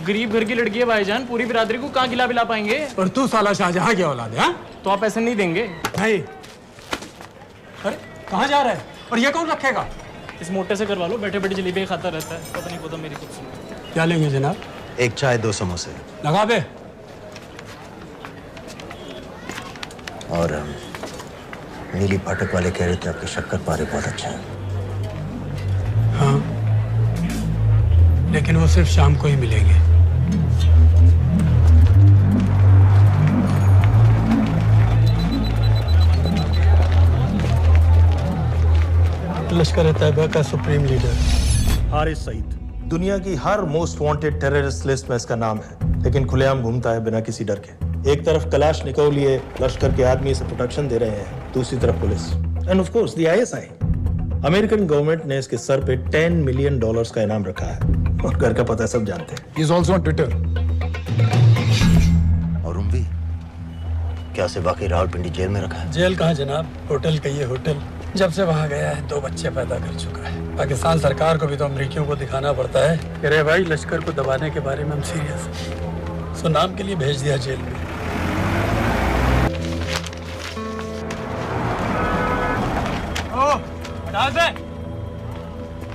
गरीब घर की लड़की है भाईजान, पूरी बिरादरी को कहाँ खिला पिला पाएंगे। और तू साला शाहजहां की औलाद है? तो आप ऐसे नहीं देंगे? नहीं। अरे कहाँ जा रहा है? और ये कौन रखेगा? इस मोटे से करवा लो, बैठे बैठे जलेबी खाता रहता है। पता नहीं पता मेरी कुछ सुनो। क्या लेंगे जनाब? 1 चाय 2 समोसे। लगा बे। और नीली फाटक वाले कह रहे थे आपके शक्कर पारे बहुत अच्छा है। हाँ, लेकिन वो सिर्फ शाम को ही मिलेंगे। लश्कर तैयबा का सुप्रीम लीडर हारिस सईद, दुनिया की हर मोस्ट वांटेड टेररिस्ट लिस्ट में इसका नाम है, लेकिन खुलेआम घूमता है बिना किसी डर के। एक तरफ कलाशनिकोव लिए लश्कर के आदमी इसे प्रोटेक्शन दे रहे हैं, दूसरी तरफ police end of course the ISI. American government ने इसके सर पे $10 मिलियन का इनाम रखा है, और घर का पता सब जानते हैं। He is also on Twitter. और उम्वी, क्या उसे वाकई रावलपिंडी जेल में रखा है? जेल कहाँ जनाब, होटल का ये होटल। जब से वहाँ गया है 2 बच्चे पैदा कर चुका है। पाकिस्तान सरकार को भी तो अमरीकियों को दिखाना पड़ता है। अरे भाई, लश्कर को दबाने के बारे में हम सीरियस हैं। सो नाम के लिए भेज दिया जेल में।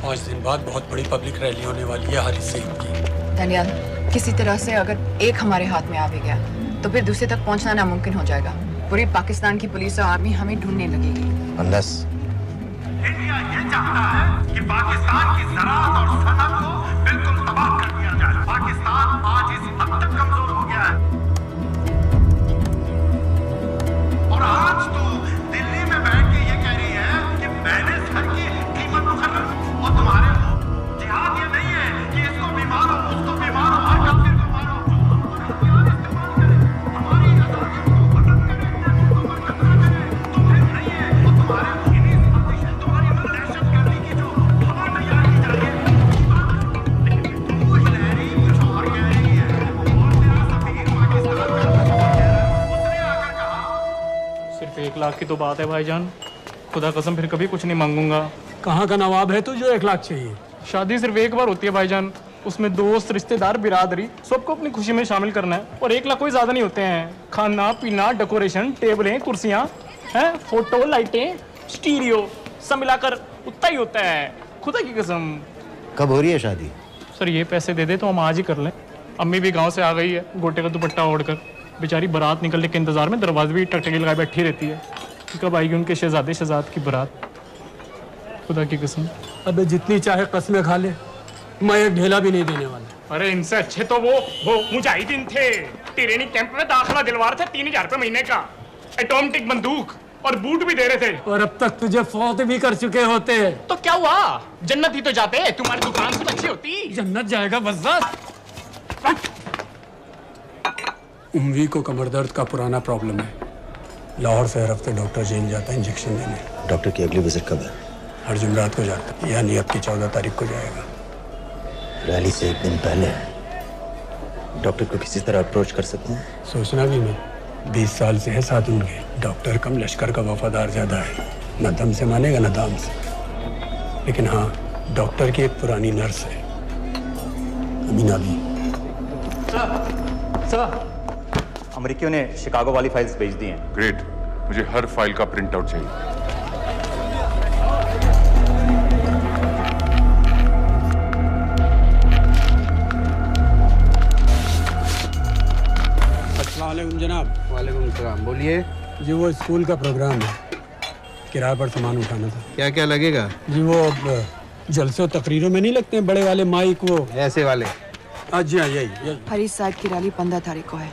पाँच दिन बाद बहुत बड़ी पब्लिक रैली होने वाली है हारिस सईद की। दानियाल, किसी तरह से अगर एक हमारे हाथ में आ भी गया तो फिर दूसरे तक पहुंचना नामुमकिन हो जाएगा। पूरी पाकिस्तान की पुलिस और आर्मी हमें ढूंढने लगेगी। Unless इंडिया ये चाहता है कि कि पाकिस्तान की ज़राअत और सनअत को बिल्कुल तबाह कर दिया जाए। पाकिस्तान आज इस हद तक कमजोर हो गया है और आज तो दिल्ली में बैठ के ये कह रही है कि मैंने सर की कीमत मुकर्रर और तुम्हारे जिहाद ये नहीं है कि इसको भी मारो उसको भी मारो हर काफिर को मारो। सिर्फ 1 लाख की तो बात है भाईजान, खुदा कसम फिर कभी कुछ नहीं मांगूंगा। कहाँ का नवाब है तू जो 1 लाख चाहिए? शादी सिर्फ एक बार होती है भाईजान, उसमें दोस्त रिश्तेदार बिरादरी सबको अपनी खुशी में शामिल करना है और 1 लाख कोई ज्यादा नहीं होते हैं। खाना पीना डेकोरेशन टेबलें कुर्सियां हैं फोटो लाइटें स्टीरियो सब मिलाकर उतना ही होता है, खुदा की कसम। कब हो रही है शादी? सर ये पैसे दे दे तो हम आज ही कर लें। अम्मी भी गांव से आ गई है गोटे का दुपट्टा ओढ़कर, बेचारी बारात निकलने के इंतजार में दरवाजे भी टकटकी लगाए बैठी रहती है कि कब आएगी उनके शहजाद की बारात, खुदा की कसम। अबे जितनी चाहे कसमें खा ले, मैं एक ढेला भी नहीं देने वाला। अरे इनसे अच्छे तो वो मुजाहिदीन थे, ट्रेनिंग कैंप में दाखिला दिलवा रहे थे 3000 रुपए महीने का, एटॉमिक बंदूक और बूट भी दे रहे थे। और अब तक तुझे फौत भी कर चुके होते। तो क्या हुआ, जन्नत ही तो जाते, तुम्हारी दुकान से अच्छी होती। जन्नत जाएगा बस। उम्वी को कमर दर्द का पुराना प्रॉब्लम है, लाहौर से हर हफ्ते डॉक्टर जेल जाता है इंजेक्शन देने। डॉक्टर की अगली विजिट कब है? हर जुमरात को जाता है, यानी अब की 14 तारीख को जाएगा। रैली से 1 दिन पहले डॉक्टर को किसी तरह अप्रोच कर सकते हैं? सोचना भी नहीं, 20 साल से है साथ उनके। डॉक्टर कम लश्कर का वफादार ज्यादा है, न दम से मानेगा न दाम से। लेकिन हाँ, डॉक्टर की एक पुरानी नर्स है अमीना भी। सर अमेरिकियों ने शिकागो वाली फाइल्स भेज दी हैं। ग्रेट, मुझे हर फाइल का प्रिंट आउट चाहिए। अस्सलाम वालेकुम जनाब। वालेकुम सलाम, बोलिए। जी वो स्कूल का प्रोग्राम है, किराए पर सामान उठाना था। क्या क्या लगेगा? जी वो जलसों तकरीरों में नहीं लगते हैं बड़े वाले माइक, वो ऐसे वाले? जी हाँ यही। हरीश साहब की रैली 15 तारीख को है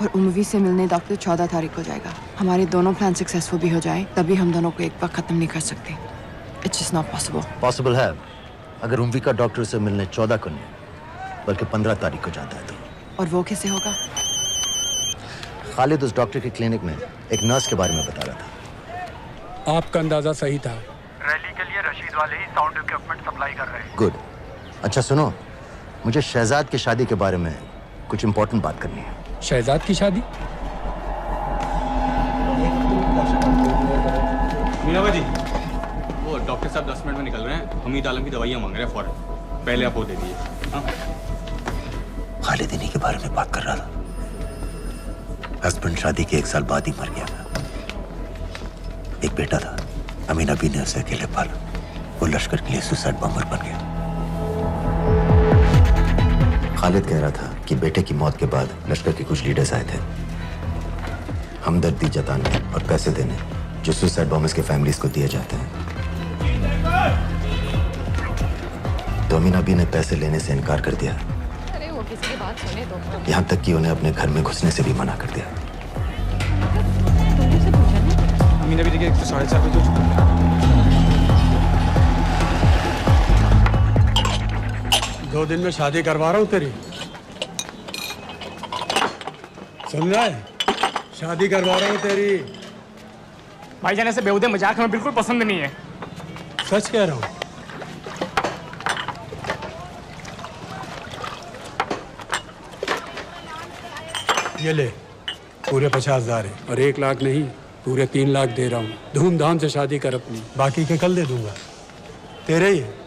और उम्वी से मिलने डॉक्टर 14 तारीख को जाएगा। हमारे दोनों प्लान सक्सेसफुल भी हो जाए तभी हम दोनों को एक बार खत्म नहीं कर सकते। It's just not possible. Possible है अगर उम्वी का डॉक्टर से मिलने 14 को नहीं बल्कि 15 तारीख को जाता है तो। और वो कैसे होगा? खालिद उस डॉक्टर के क्लिनिक में एक नर्स के बारे में बता रहा था। आपका अंदाजा सही था। रैली के लिए रशीद वाले ही साउंड इक्विपमेंट सप्लाई कर रहे हैं। गुड। अच्छा सुनो, मुझे शहजाद की शादी के बारे में कुछ इंपॉर्टेंट बात करनी है। शहजाद की शादी? मीना जी, वो डॉक्टर साहब 10 मिनट में निकल रहे हैं, हमीद आलम की दवाइयाँ मांग रहे हैं फौरन, पहले आप वो दे दीजिए। खालिद इन्हीं के बारे में बात कर रहा था। हस्बैंड शादी के 1 साल बाद ही मर गया था। एक बेटा था, अमीना बी ने उसे अकेले पाला। वो लश्कर के लिए सुसाइड बॉम्बर बन गया। खालिद कह रहा था कि बेटे की मौत के बाद लश्कर के कुछ लीडर्स आए थे हमदर्दी जताने और पैसे देने जो सुसाइड बॉम्बर्स के फैमिलीज को दिए जाते हैं। तो अमीना बी ने पैसे लेने से इनकार कर दिया। अरे वो किसी की बात सुने तो। यहाँ तक कि उन्हें अपने घर में घुसने से भी मना कर दिया। अमीना भी देखिए 4:30 बजे हो चुका है। 2 दिन में शादी करवा रहा हूँ तेरी, सुन रहा है? शादी करवा रहा हूँ तेरी। भाईजान ऐसे बेहुदे मजाक हमें बिल्कुल पसंद नहीं है। सच कह रहा हूँ। ये ले, पूरे 50,000 है और 1 लाख नहीं पूरे 3 लाख दे रहा हूँ। धूमधाम से शादी कर अपनी, बाकी के कल दे दूंगा। तेरे ही है,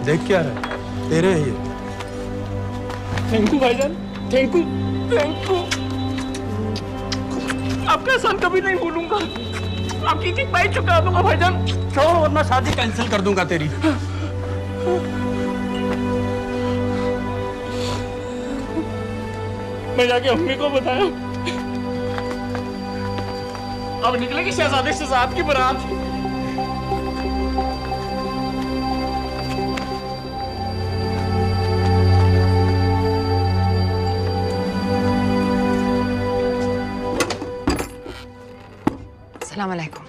देख क्या है, तेरे ही है। थैंक यू भाईजान, थैंक यू थैंक यू। आपका एहसान कभी नहीं भूलूंगा। आपकी एक बाइक चुका दूंगा भाईजान। छोड़ वरना शादी कैंसिल कर दूंगा तेरी। मैं जाके अम्मी को बताया, अब निकलेगी शहजादे शहजाद की बारात। अस्सलाम वालेकुम।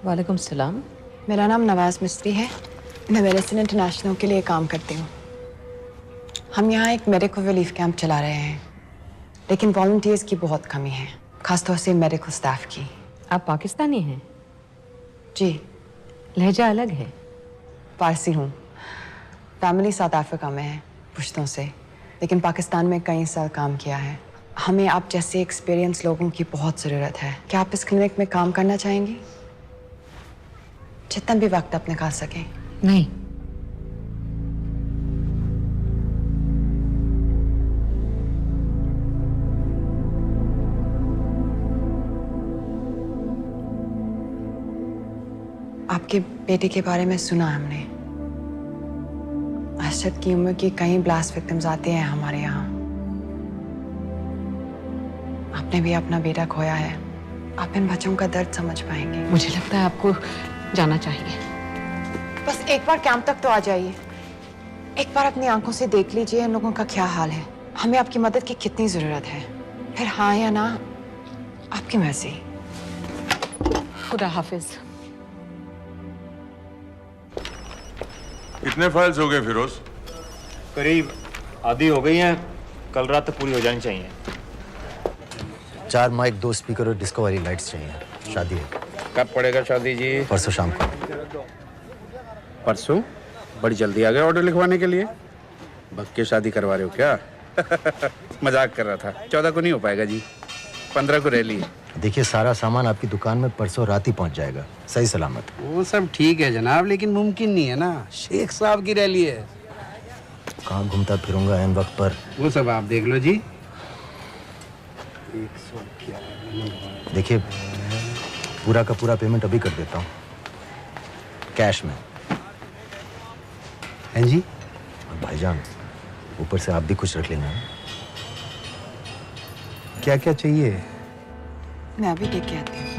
वालेकुम सलाम। मेरा नाम नवाज मिस्त्री है। मैं मेडिसिन इंटरनेशनल के लिए काम करती हूँ। हम यहाँ एक मेडिकल रिलीफ कैंप चला रहे हैं, लेकिन वॉलंटियर्स की बहुत कमी है, खासतौर से मेडिकल स्टाफ की। आप पाकिस्तानी हैं? जी। लहजा अलग है। पारसी हूँ। फैमिली साउथ अफ्रीका में है पुश्तों से, लेकिन पाकिस्तान में कई साल काम किया है। हमें आप जैसे एक्सपीरियंस लोगों की बहुत ज़रूरत है। क्या आप इस क्लिनिक में काम करना चाहेंगी? जितना भी वक्त आप निकाल सकें। नहीं। आपके बेटे के बारे में सुना हमने। अरशद की उम्र की कई ब्लास्ट विक्टिम्स आते हैं हमारे यहाँ। आपने भी अपना बेटा खोया है। आप इन बच्चों का दर्द समझ पाएंगे। मुझे लगता है आपको जाना चाहिए। बस एक बार कैंप तक तो आ जाइए। एक बार अपनी आंखों से देख लीजिए इन लोगों का क्या हाल है। हमें आपकी मदद की कितनी जरूरत है। फिर हाँ या ना आपकी मर्जी। खुदा हाफिज। कितने फाइल्स हो गए फिरोज? करीब आधी हो गई हैं। कल रात तक पूरी हो जानी चाहिए। 4 माइक, 2 स्पीकर और डिस्को वाली लाइट्स चाहिए। शादी है। कब पड़ेगा शादी जी? परसों शाम को। परसों? बड़ी जल्दी आ गए ऑर्डर लिखवाने के लिए। भग के शादी करवा रहे हो क्या? मजाक कर रहा था। 14 को नहीं हो पाएगा जी, 15 को रैली है। देखिए, सारा सामान आपकी दुकान में परसों रात ही पहुंच जाएगा, सही सलामत। वो सब ठीक है जनाब, लेकिन मुमकिन नहीं है ना। शेख साहब की रैली है। कहाँ घूमता फिरूंगा इन वक्त पर? वो सब आप देख लो जी। देखिए, पूरा का पूरा पेमेंट अभी कर देता हूँ, कैश में। हैं जी? और भाईजान, ऊपर से आप भी कुछ रख लेना। क्या क्या चाहिए? मैं अभी देख के आती हूँ।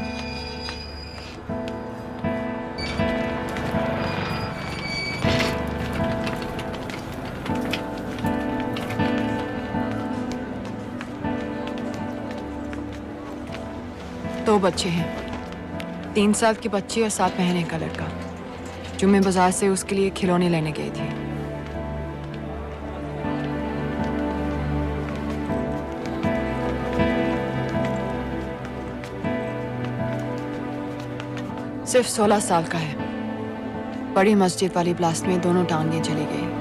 दो बच्चे हैं, 3 साल की बच्ची और 7 महीने का लड़का, जो मैं बाजार से उसके लिए खिलौने लेने गई थी। सिर्फ 16 साल का है। बड़ी मस्जिद वाली ब्लास्ट में दोनों टांगें चली गई।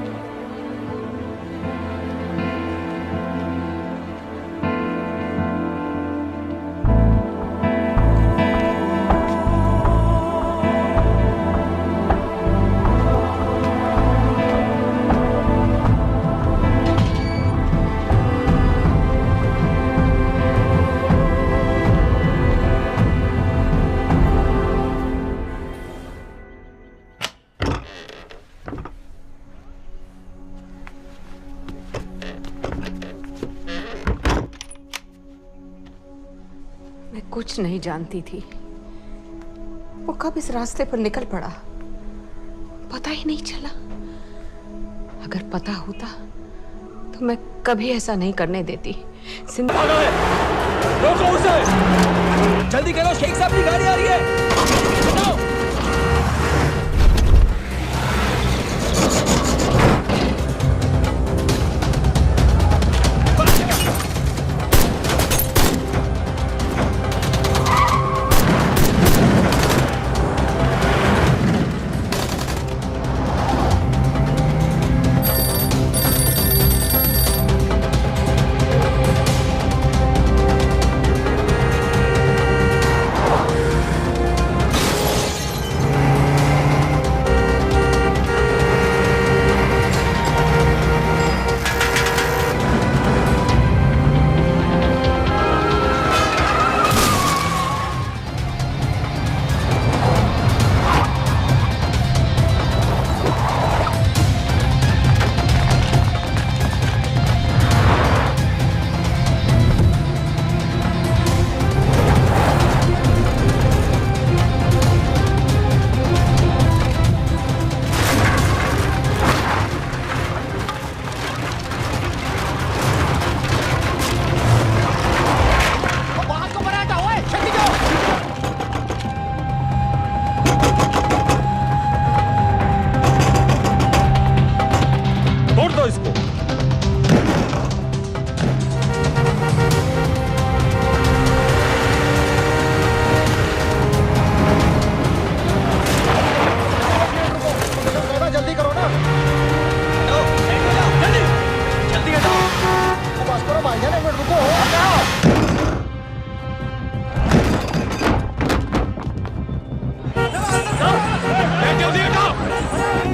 कुछ नहीं जानती थी वो कब इस रास्ते पर निकल पड़ा, पता ही नहीं चला। अगर पता होता तो मैं कभी ऐसा नहीं करने देती। रोको उसे! जल्दी करो, शेख साहब की गाड़ी आ रही है।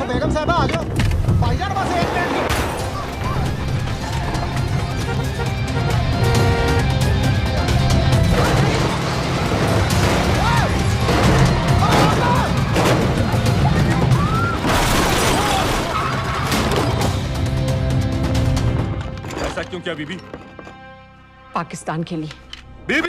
बेगम साहबा आ जाओ भाईजान, बस 1 मिनट की। ऐसा क्यों किया बीबी? पाकिस्तान के लिए। बीबी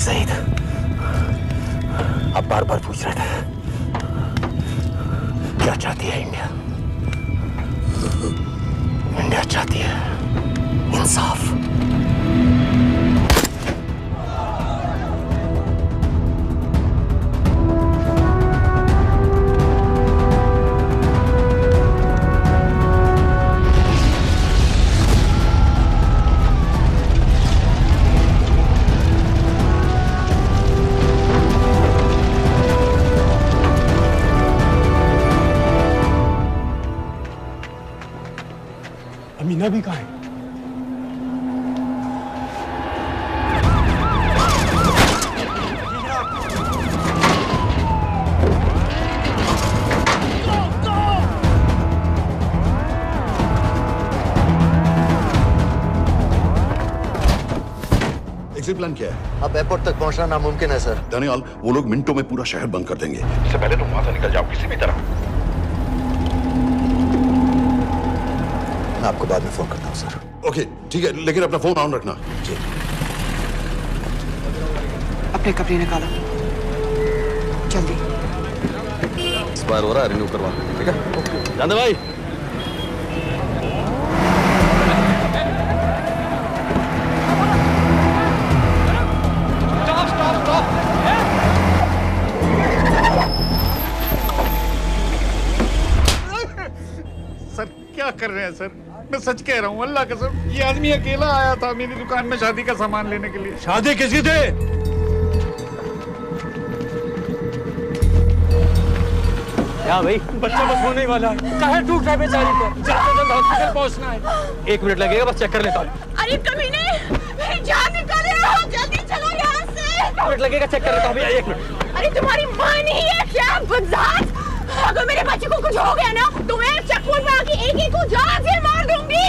सईद, आप बार बार पूछ रहे थे क्या चाहती है इंडिया? इंडिया चाहती है इंसाफ। अमीना भी कहाँ है? एग्जिट प्लान क्या है? अब एयरपोर्ट तक पहुंचना नामुमकिन है सर। दानियाल, वो लोग मिनटों में पूरा शहर बंद कर देंगे। इससे पहले तुम वहां से निकल जाओ किसी भी तरह। मैं आपको बाद में फोन करता हूँ सर। ओके ठीक है, लेकिन अपना फोन ऑन रखना। जी। अपने कपड़े निकालो जल्दी। एक्सपायर हो रहा है, रिन्यू करवा। ठीक है जान दे भाई। सर क्या कर रहे हैं सर? मैं सच कह रहा हूँ, अल्लाह कसम, ये आदमी अकेला आया था मेरी दुकान में शादी का सामान लेने के लिए। शादी किसकी थी? क्या भाई? बच्चा बस होने वाला है। काहे टूट रहा है बेचारी को? जल्द से जल्द हॉस्पिटल पहुंचना है। 1 मिनट लगेगा, बस चेक कर लेता हूँ। अरे कमीने, मेरी जान निकाल रहे हो, जल्दी चलो यहाँ से। 1 मिनट लगेगा, चेक कर लेता हूँ भैया, 1 मिनट। अरे तुम्हारी माँ नहीं है क्या बदजात? अगर मेरे बच्चे को कुछ हो गया ना तो मैं चक्कू में आके एक को जान से मार दूंगी।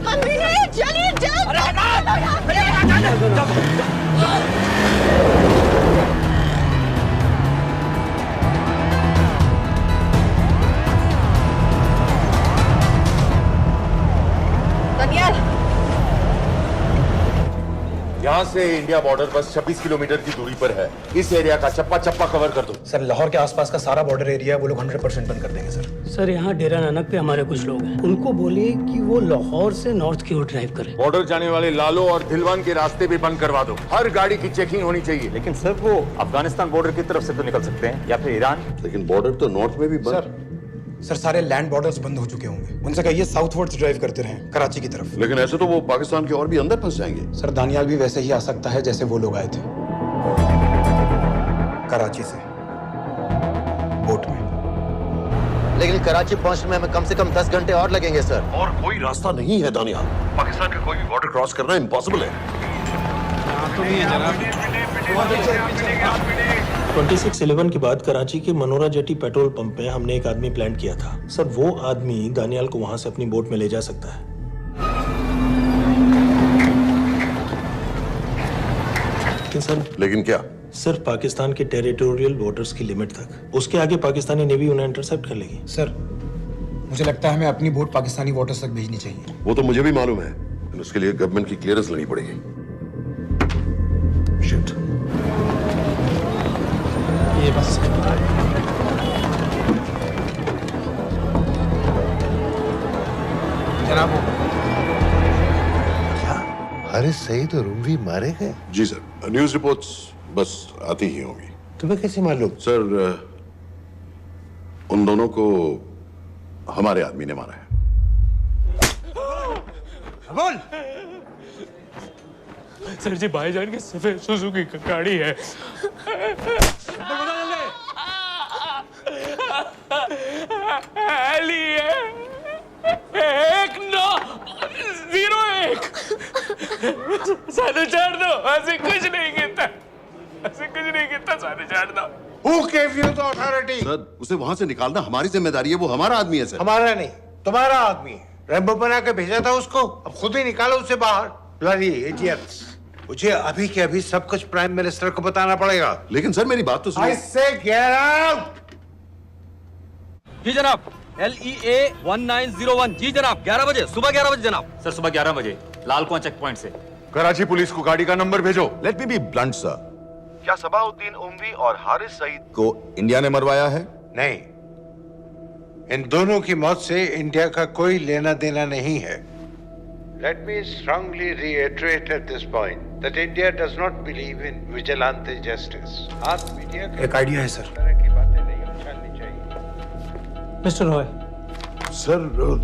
कमीने चलिए जल्द। दनियाल, यहाँ से इंडिया बॉर्डर बस 26 किलोमीटर की दूरी पर है। इस एरिया का चप्पा चप्पा कवर कर दो। सर लाहौर के आसपास का सारा बॉर्डर एरिया वो लोग 100% बंद कर देंगे सर। सर यहाँ डेरा नानक पे हमारे कुछ लोग हैं, उनको बोलिए कि वो लाहौर से नॉर्थ की ओर ड्राइव करें। बॉर्डर जाने वाले लालो और दिलवान के रास्ते भी बंद करवा दो। हर गाड़ी की चेकिंग होनी चाहिए। लेकिन सर वो अफगानिस्तान बॉर्डर की तरफ से तो निकल सकते हैं या फिर ईरान। लेकिन बॉर्डर तो नॉर्थ में भी बंद। सर सर सारे लैंड बॉर्डर्स बंद हो चुके होंगे। उनसे कहिए साउथवर्ड्स ड्राइव करते रहें कराची की तरफ। लेकिन ऐसे तो वो पाकिस्तान के और भी अंदर फंस जाएंगे। सर दानियाल भी वैसे ही आ सकता है जैसे वो लोग आए थे, कराची से बोट में। लेकिन कराची पहुंचने में हमें कम से कम 10 घंटे और लगेंगे सर। और कोई रास्ता नहीं है दानियाल, पाकिस्तान का कोई भी बॉर्डर क्रॉस करना इम्पॉसिबल है। 2611 के बाद कराची के मनोरा जेटी पेट्रोल पंप में हमने एक आदमी प्लान किया था सर। वो आदमी दानियाल को वहां से अपनी बोट में ले जा सकता है। लेकिन क्या? सिर्फ पाकिस्तान के टेरिटोरियल वाटर्स की लिमिट तक। उसके आगे पाकिस्तानी नेवी उन्हें इंटरसेप्ट कर लेगी। सर मुझे लगता है हमें अपनी बोट पाकिस्तानी वाटर्स तक भेजनी चाहिए। वो तो मुझे भी मालूम है, लेकिन उसके लिए गवर्नमेंट की क्लियरेंस लेनी पड़ेगी। शिट। ये बस जनाब हारिस सईद और उमरी मारे गए? जी सर, न्यूज रिपोर्ट्स बस आती ही होंगी। तुम्हें कैसे मालूम? सर उन दोनों को हमारे आदमी ने मारा है। बोल सर जी, भाईजान की सफेद सुजुकी की गाड़ी है। सानू छोड़ दो, ऐसे कुछ नहीं कहता, ऐसे कुछ नहीं कहता, सानू छोड़ दो। Who gave you the authority? Sir उसे वहां से निकालना हमारी जिम्मेदारी है, वो हमारा आदमी है सर। हमारा नहीं, तुम्हारा आदमी है। रैम्बो बना के भेजा था उसको, अब खुद ही निकालो उसे बाहर। Bloody idiots! मुझे अभी के अभी सब कुछ प्राइम मिनिस्टर को बताना पड़ेगा। लेकिन सर मेरी बात तो सुनो। I say get out! जी जनाब, LEA 1901। जी जनाब, 11 बजे, सुबह 11 बजे जनाब। सर सुबह 11 बजे लालकुआं चेक पॉइंट से। कराची पुलिस को गाड़ी का नंबर भेजो। Let me be blunt sir, क्या सबाउद्दीन उमवी और हारिस सईद को इंडिया ने मरवाया है? नहीं, इन दोनों की मौत से इंडिया का कोई लेना देना नहीं है। Let me strongly reiterate at this point that India does not believe in vigilante justice. आप मीडिया एक आइडिया है सर। की बातें नहीं उछालनी चाहिए। मिस्टर रॉय। सर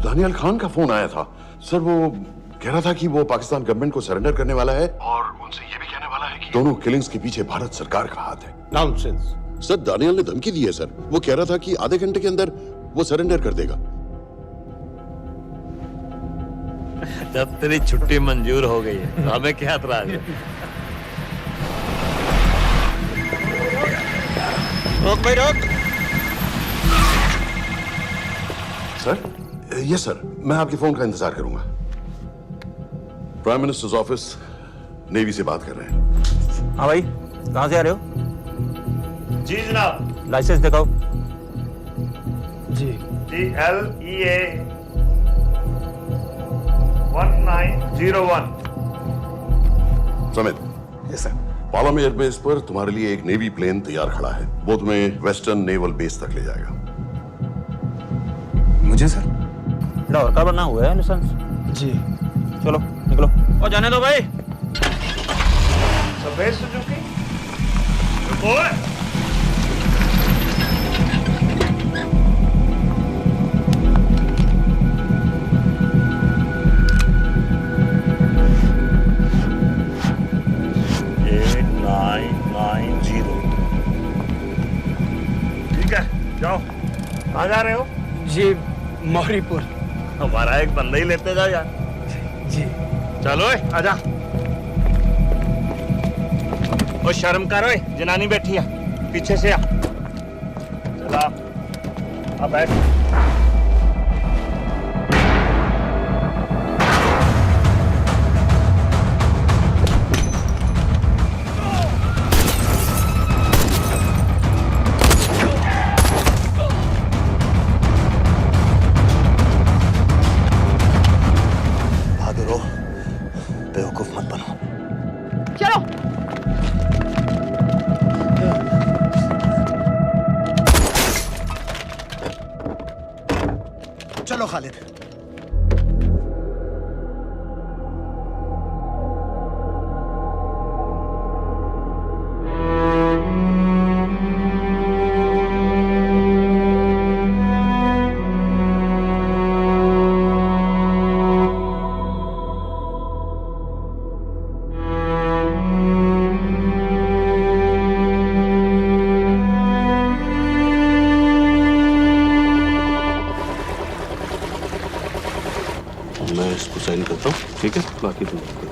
दानियाल खान का फोन आया था सर, वो कह रहा था कि वो पाकिस्तान गवर्नमेंट को सरेंडर करने वाला है और उनसे ये भी कहने वाला है कि दोनों किलिंग्स के पीछे भारत सरकार का हाथ है। नॉनसेंस। सर दानियाल ने धमकी दी है सर, वो कह रहा था कि आधे घंटे के अंदर वो सरेंडर कर देगा। जब तेरी छुट्टी मंजूर हो गई है तो हमें क्या एतराज है? रोक भाई रोक। सर यस सर, मैं आपके फोन का इंतजार करूंगा। प्राइम मिनिस्टर्स ऑफिस नेवी से बात कर रहे हैं। हाँ भाई, कहाँ से आ रहे हो? जी जनाब। लाइसेंस दिखाओ। जी LEA 1901। Samit. Yes sir. Palam airbase पर तुम्हारे लिए एक नेवी प्लेन तैयार खड़ा है, वो तुम्हें वेस्टर्न नेवल बेस तक ले जाएगा। मुझे सर? लाहौर का बना हुआ है लाइसेंस। जी चलो निकलो। और जाने दो भाई। सफेद सुजुकी। ओए ठीक है, जाओ। कहाँ जा रहे हो? जी मौरीपुर। हमारा एक बंदा ही लेते जाओ यार। जी चलो आजा। और शर्म कर, ओए जनानी बैठी है, पीछे से आ। चला अब बैठ। बहादुर हो, बेवकूफ मत बनो। चलो। मैं इसको साइन करता हूँ, ठीक है? बाकी तुम करो।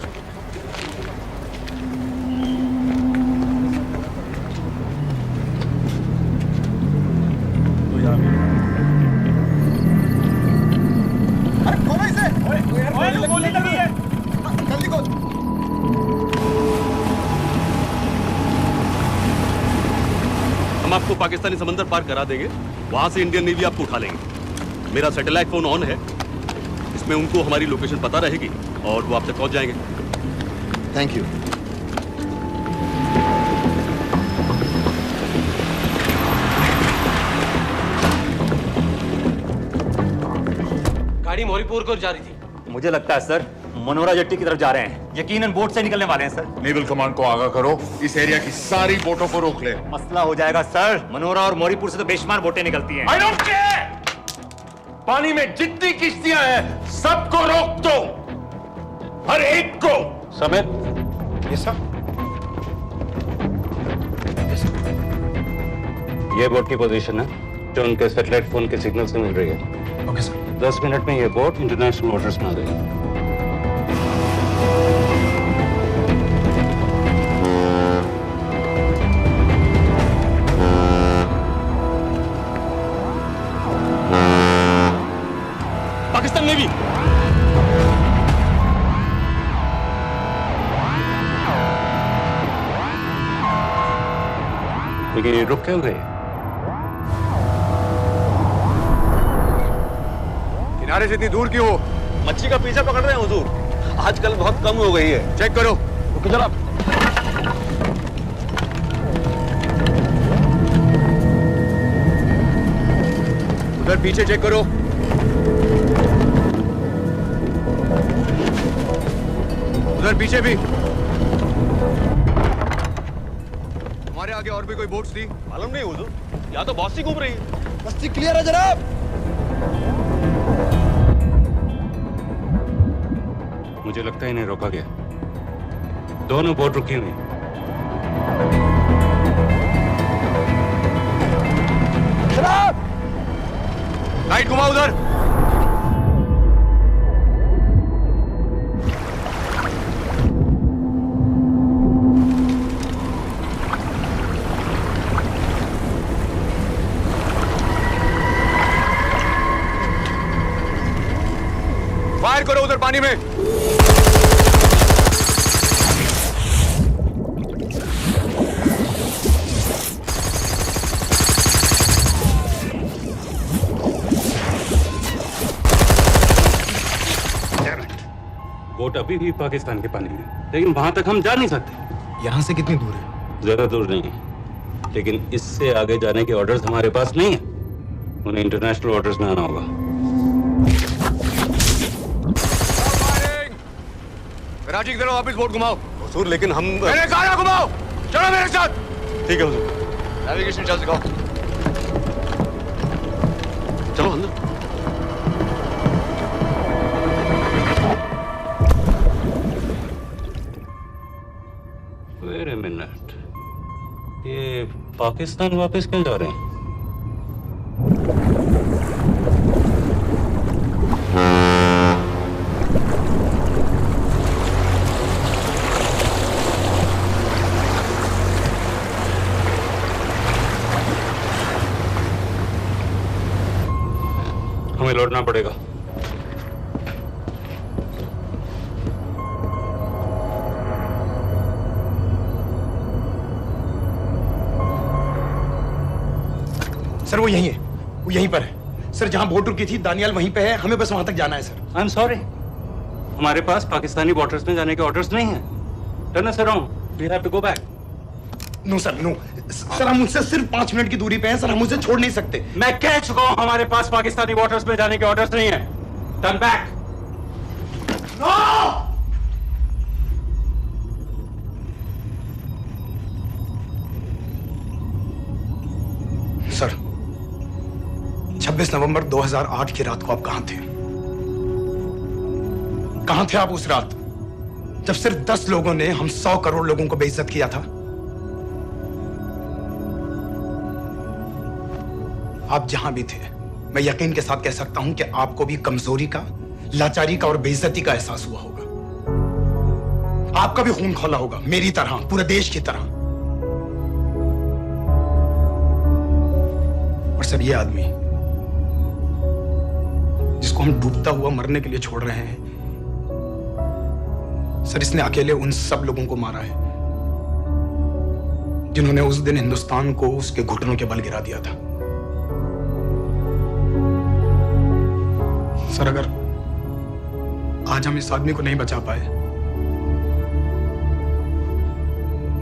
हम आपको पाकिस्तानी समंदर पार करा देंगे, वहां से इंडियन नेवी आपको उठा लेंगे। मेरा सैटेलाइट फोन ऑन है, इसमें उनको हमारी लोकेशन पता रहेगी और वो आप तक पहुंच जाएंगे। Thank you. गाड़ी मोरीपुर को जा रही थी। मुझे लगता है सर मनोरा जेट्टी की तरफ जा रहे हैं, यकीनन बोट से निकलने वाले हैं सर। नेवल कमांड को आगाह करो, इस एरिया की सारी बोटों को रोक ले। मसला हो जाएगा सर, मनोरा और मोरीपुर से तो बेशुमार बोटें निकलती हैं। I don't care! पानी में जितनी किश्तियां हैं सबको रोक दो, हर एक को। समेत यस सर। ये बोट की पोजीशन है जो उनके सैटेलाइट फोन के सिग्नल से मिल रही है। Okay sir. 10 मिनट में ये बोट इंटरनेशनल वाटर्स में आ गई। पाकिस्तान नेवी लेकिन ये रुक क्यों गए? किनारे से इतनी दूर क्यों हो? मच्छी का पीछा पकड़ रहे हैं हुजूर, आजकल बहुत कम हो गई है। चेक करो। रुको जनाब। उधर पीछे चेक करो। उधर पीछे भी। हमारे आगे और भी कोई बोट्स थी? मालूम नहीं हुजूर, यहाँ तो बहुत सी घूम रही है। बस्ती क्लियर है जनाब। मुझे लगता है इन्हें रोका गया। दोनों बोट रुकी हुई। जनाब लाइट घुमा उधर। फायर करो उधर पानी में। बोट अभी भी पाकिस्तान के पानी में, लेकिन वहां तक हम जा नहीं सकते। यहाँ से कितनी दूर है? ज्यादा दूर नहीं है, लेकिन इससे आगे जाने के ऑर्डर्स हमारे पास नहीं है। उन्हें इंटरनेशनल वाटर्स में आना होगा। कराची की तरफ वापस बोट घुमाओ। हुजूर लेकिन हम मैंने कहा ना घुमाओ। चलो मेरे साथ। ठीक है हुजूर। नेविगेशन चार्ज दिखाओ। चलो अंदर। वेट अ मिनट, ये पाकिस्तान वापस क्यों जा रहे हैं? हमें लौटना पड़ेगा। सर वो यहीं है, वो यहीं पर है। सर जहां बोट रुकी थी दानियाल वहीं पे है, हमें बस वहां तक जाना है सर। आई एम सॉरी, हमारे पास पाकिस्तानी वाटर्स में जाने के ऑर्डर्स नहीं है। Turn us around, we have to go back. No sir no sir, हम उनसे सिर्फ 5 मिनट की दूरी पे हैं सर, हम उसे छोड़ नहीं सकते। मैं कह चुका हूं हमारे पास पाकिस्तानी वाटर्स में जाने के ऑर्डर्स नहीं है। Turn back. नो! सर 26 नवंबर 2008 की रात को आप कहां थे? कहां थे आप उस रात जब सिर्फ 10 लोगों ने हम 100 करोड़ लोगों को बेइज्जत किया था? आप जहां भी थे, मैं यकीन के साथ कह सकता हूं कि आपको भी कमजोरी का, लाचारी का और बेइज्जती का एहसास हुआ होगा। आपका भी खून खौला होगा, मेरी तरह, पूरे देश की तरह। और सर, ये आदमी जिसको हम डूबता हुआ मरने के लिए छोड़ रहे हैं, सर, इसने अकेले उन सब लोगों को मारा है जिन्होंने उस दिन हिंदुस्तान को उसके घुटनों के बल गिरा दिया था। सर, अगर आज हम इस आदमी को नहीं बचा पाए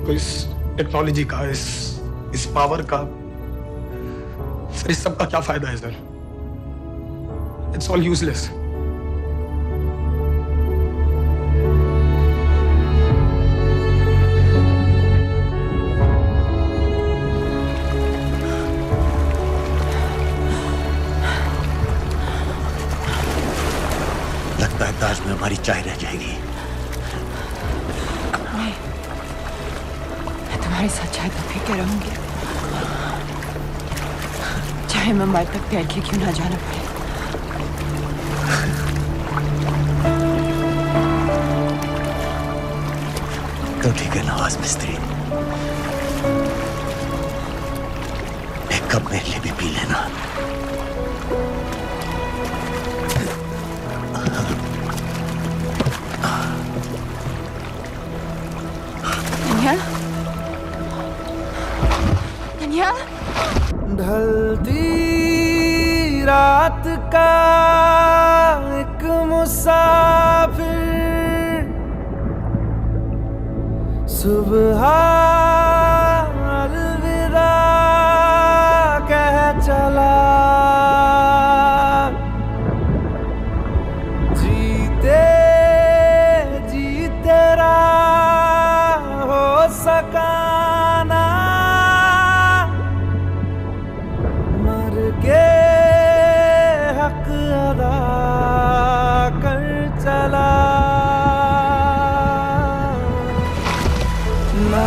तो इस टेक्नोलॉजी का, इस पावर का, सर, इस सब का क्या फायदा है सर? It's all useless. लगता है ताज में हमारी चाय रह जाएगी। मैं तुम्हारे साथ चाय तो पी के रहूंगी, चाहे मुंबई तक पैर के क्यों ना जाना पड़े। तो ठीक है नवाज मिस्त्री, एक कप मेरे लिए भी पी लेना। ढलती रात का एक मुसाफिर, सुबह अलविदा कह चला। जीते जी तेरा हो सका ना, मर के हक अदा कर चला। ना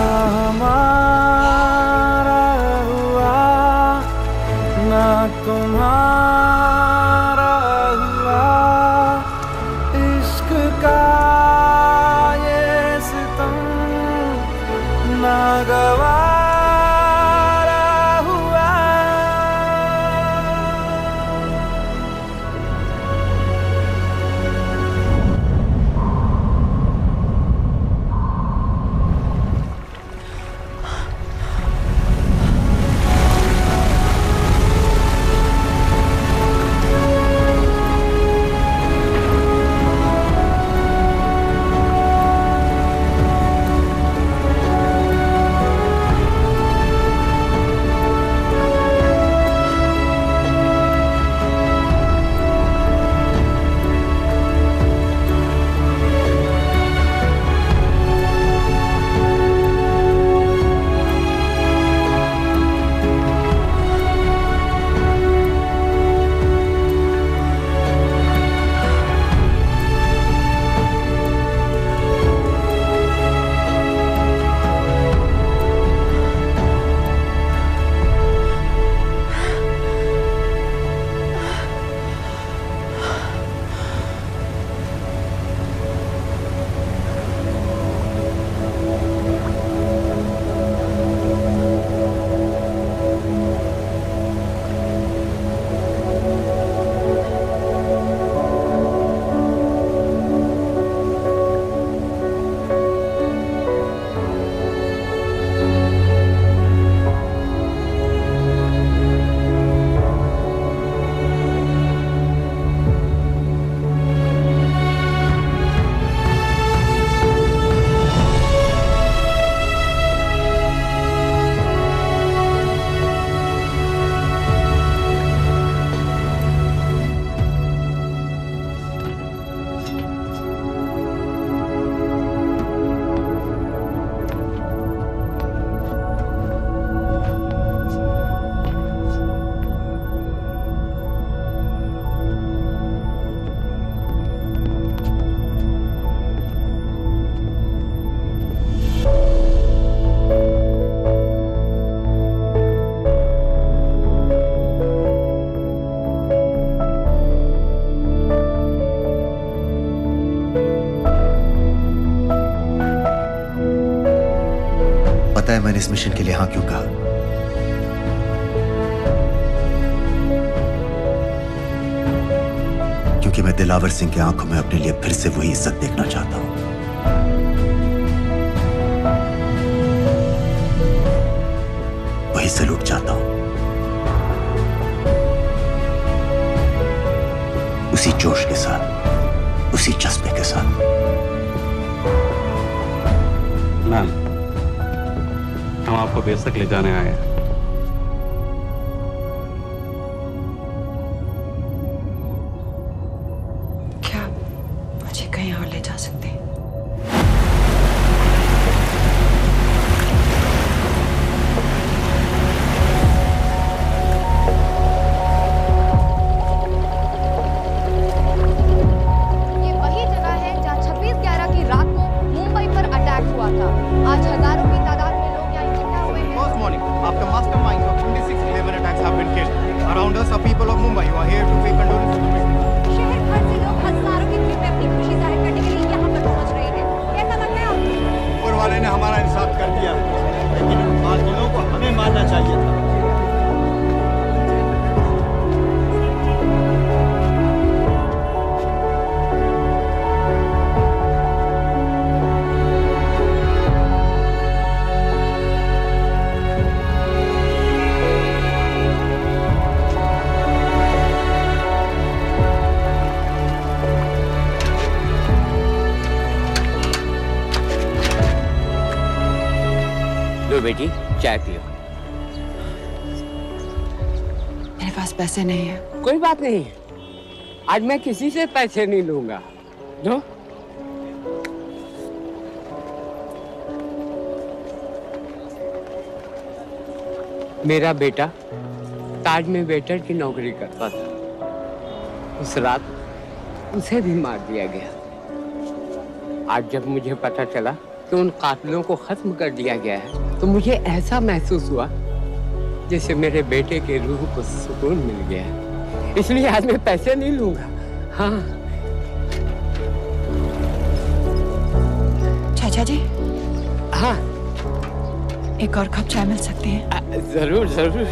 मैंने इस मिशन के लिए हाँ क्यों कहा? क्योंकि मैं दिलावर सिंह की आंखों में अपने लिए फिर से वही इज्जत देखना चाहता हूं, वही सैल्यूट चाहता हूं, उसी जोश के साथ, उसी जज्बे के साथ। मैम, हम आपको बेस तक ले जाने आए हैं। क्या मुझे कहीं और ले जा सकते हैं? ये वही जगह है जहां 26/11 की रात को मुंबई पर अटैक हुआ था। आज हजारों की तादाद में लोग यहाँ इकट्ठा हुए हैं। First morning, after masterminds of 26/11 attacks have been killed, around us are people of Mumbai who are here to pay condolences to victims. शहर भर से लोग हजारों की भीड़ में अपनी खुशी जाहिर करने के लिए यहाँ पर पहुँच रहे हैं। कैसा लग रहा है आपको? ऊपर वाले ने हमारा इंसाफ कर दिया, लेकिन उन कातिलों को हमें मारना चाहिए था। लो बेटी, चाय पियो। मेरे पास पैसे नहीं है। कोई बात नहीं, आज मैं किसी से पैसे नहीं लूंगा। लो। मेरा बेटा ताज में वेटर की नौकरी करता था। उस रात उसे भी मार दिया गया। आज जब मुझे पता चला कि उन कातिलों को खत्म कर दिया गया है, तो मुझे ऐसा महसूस हुआ जैसे मेरे बेटे के रूह को सुकून मिल गया है। इसलिए आज मैं पैसे नहीं लूंगा। हाँ। चाचा जी। हाँ। एक और कप चाय मिल सकती है? जरूर जरूर।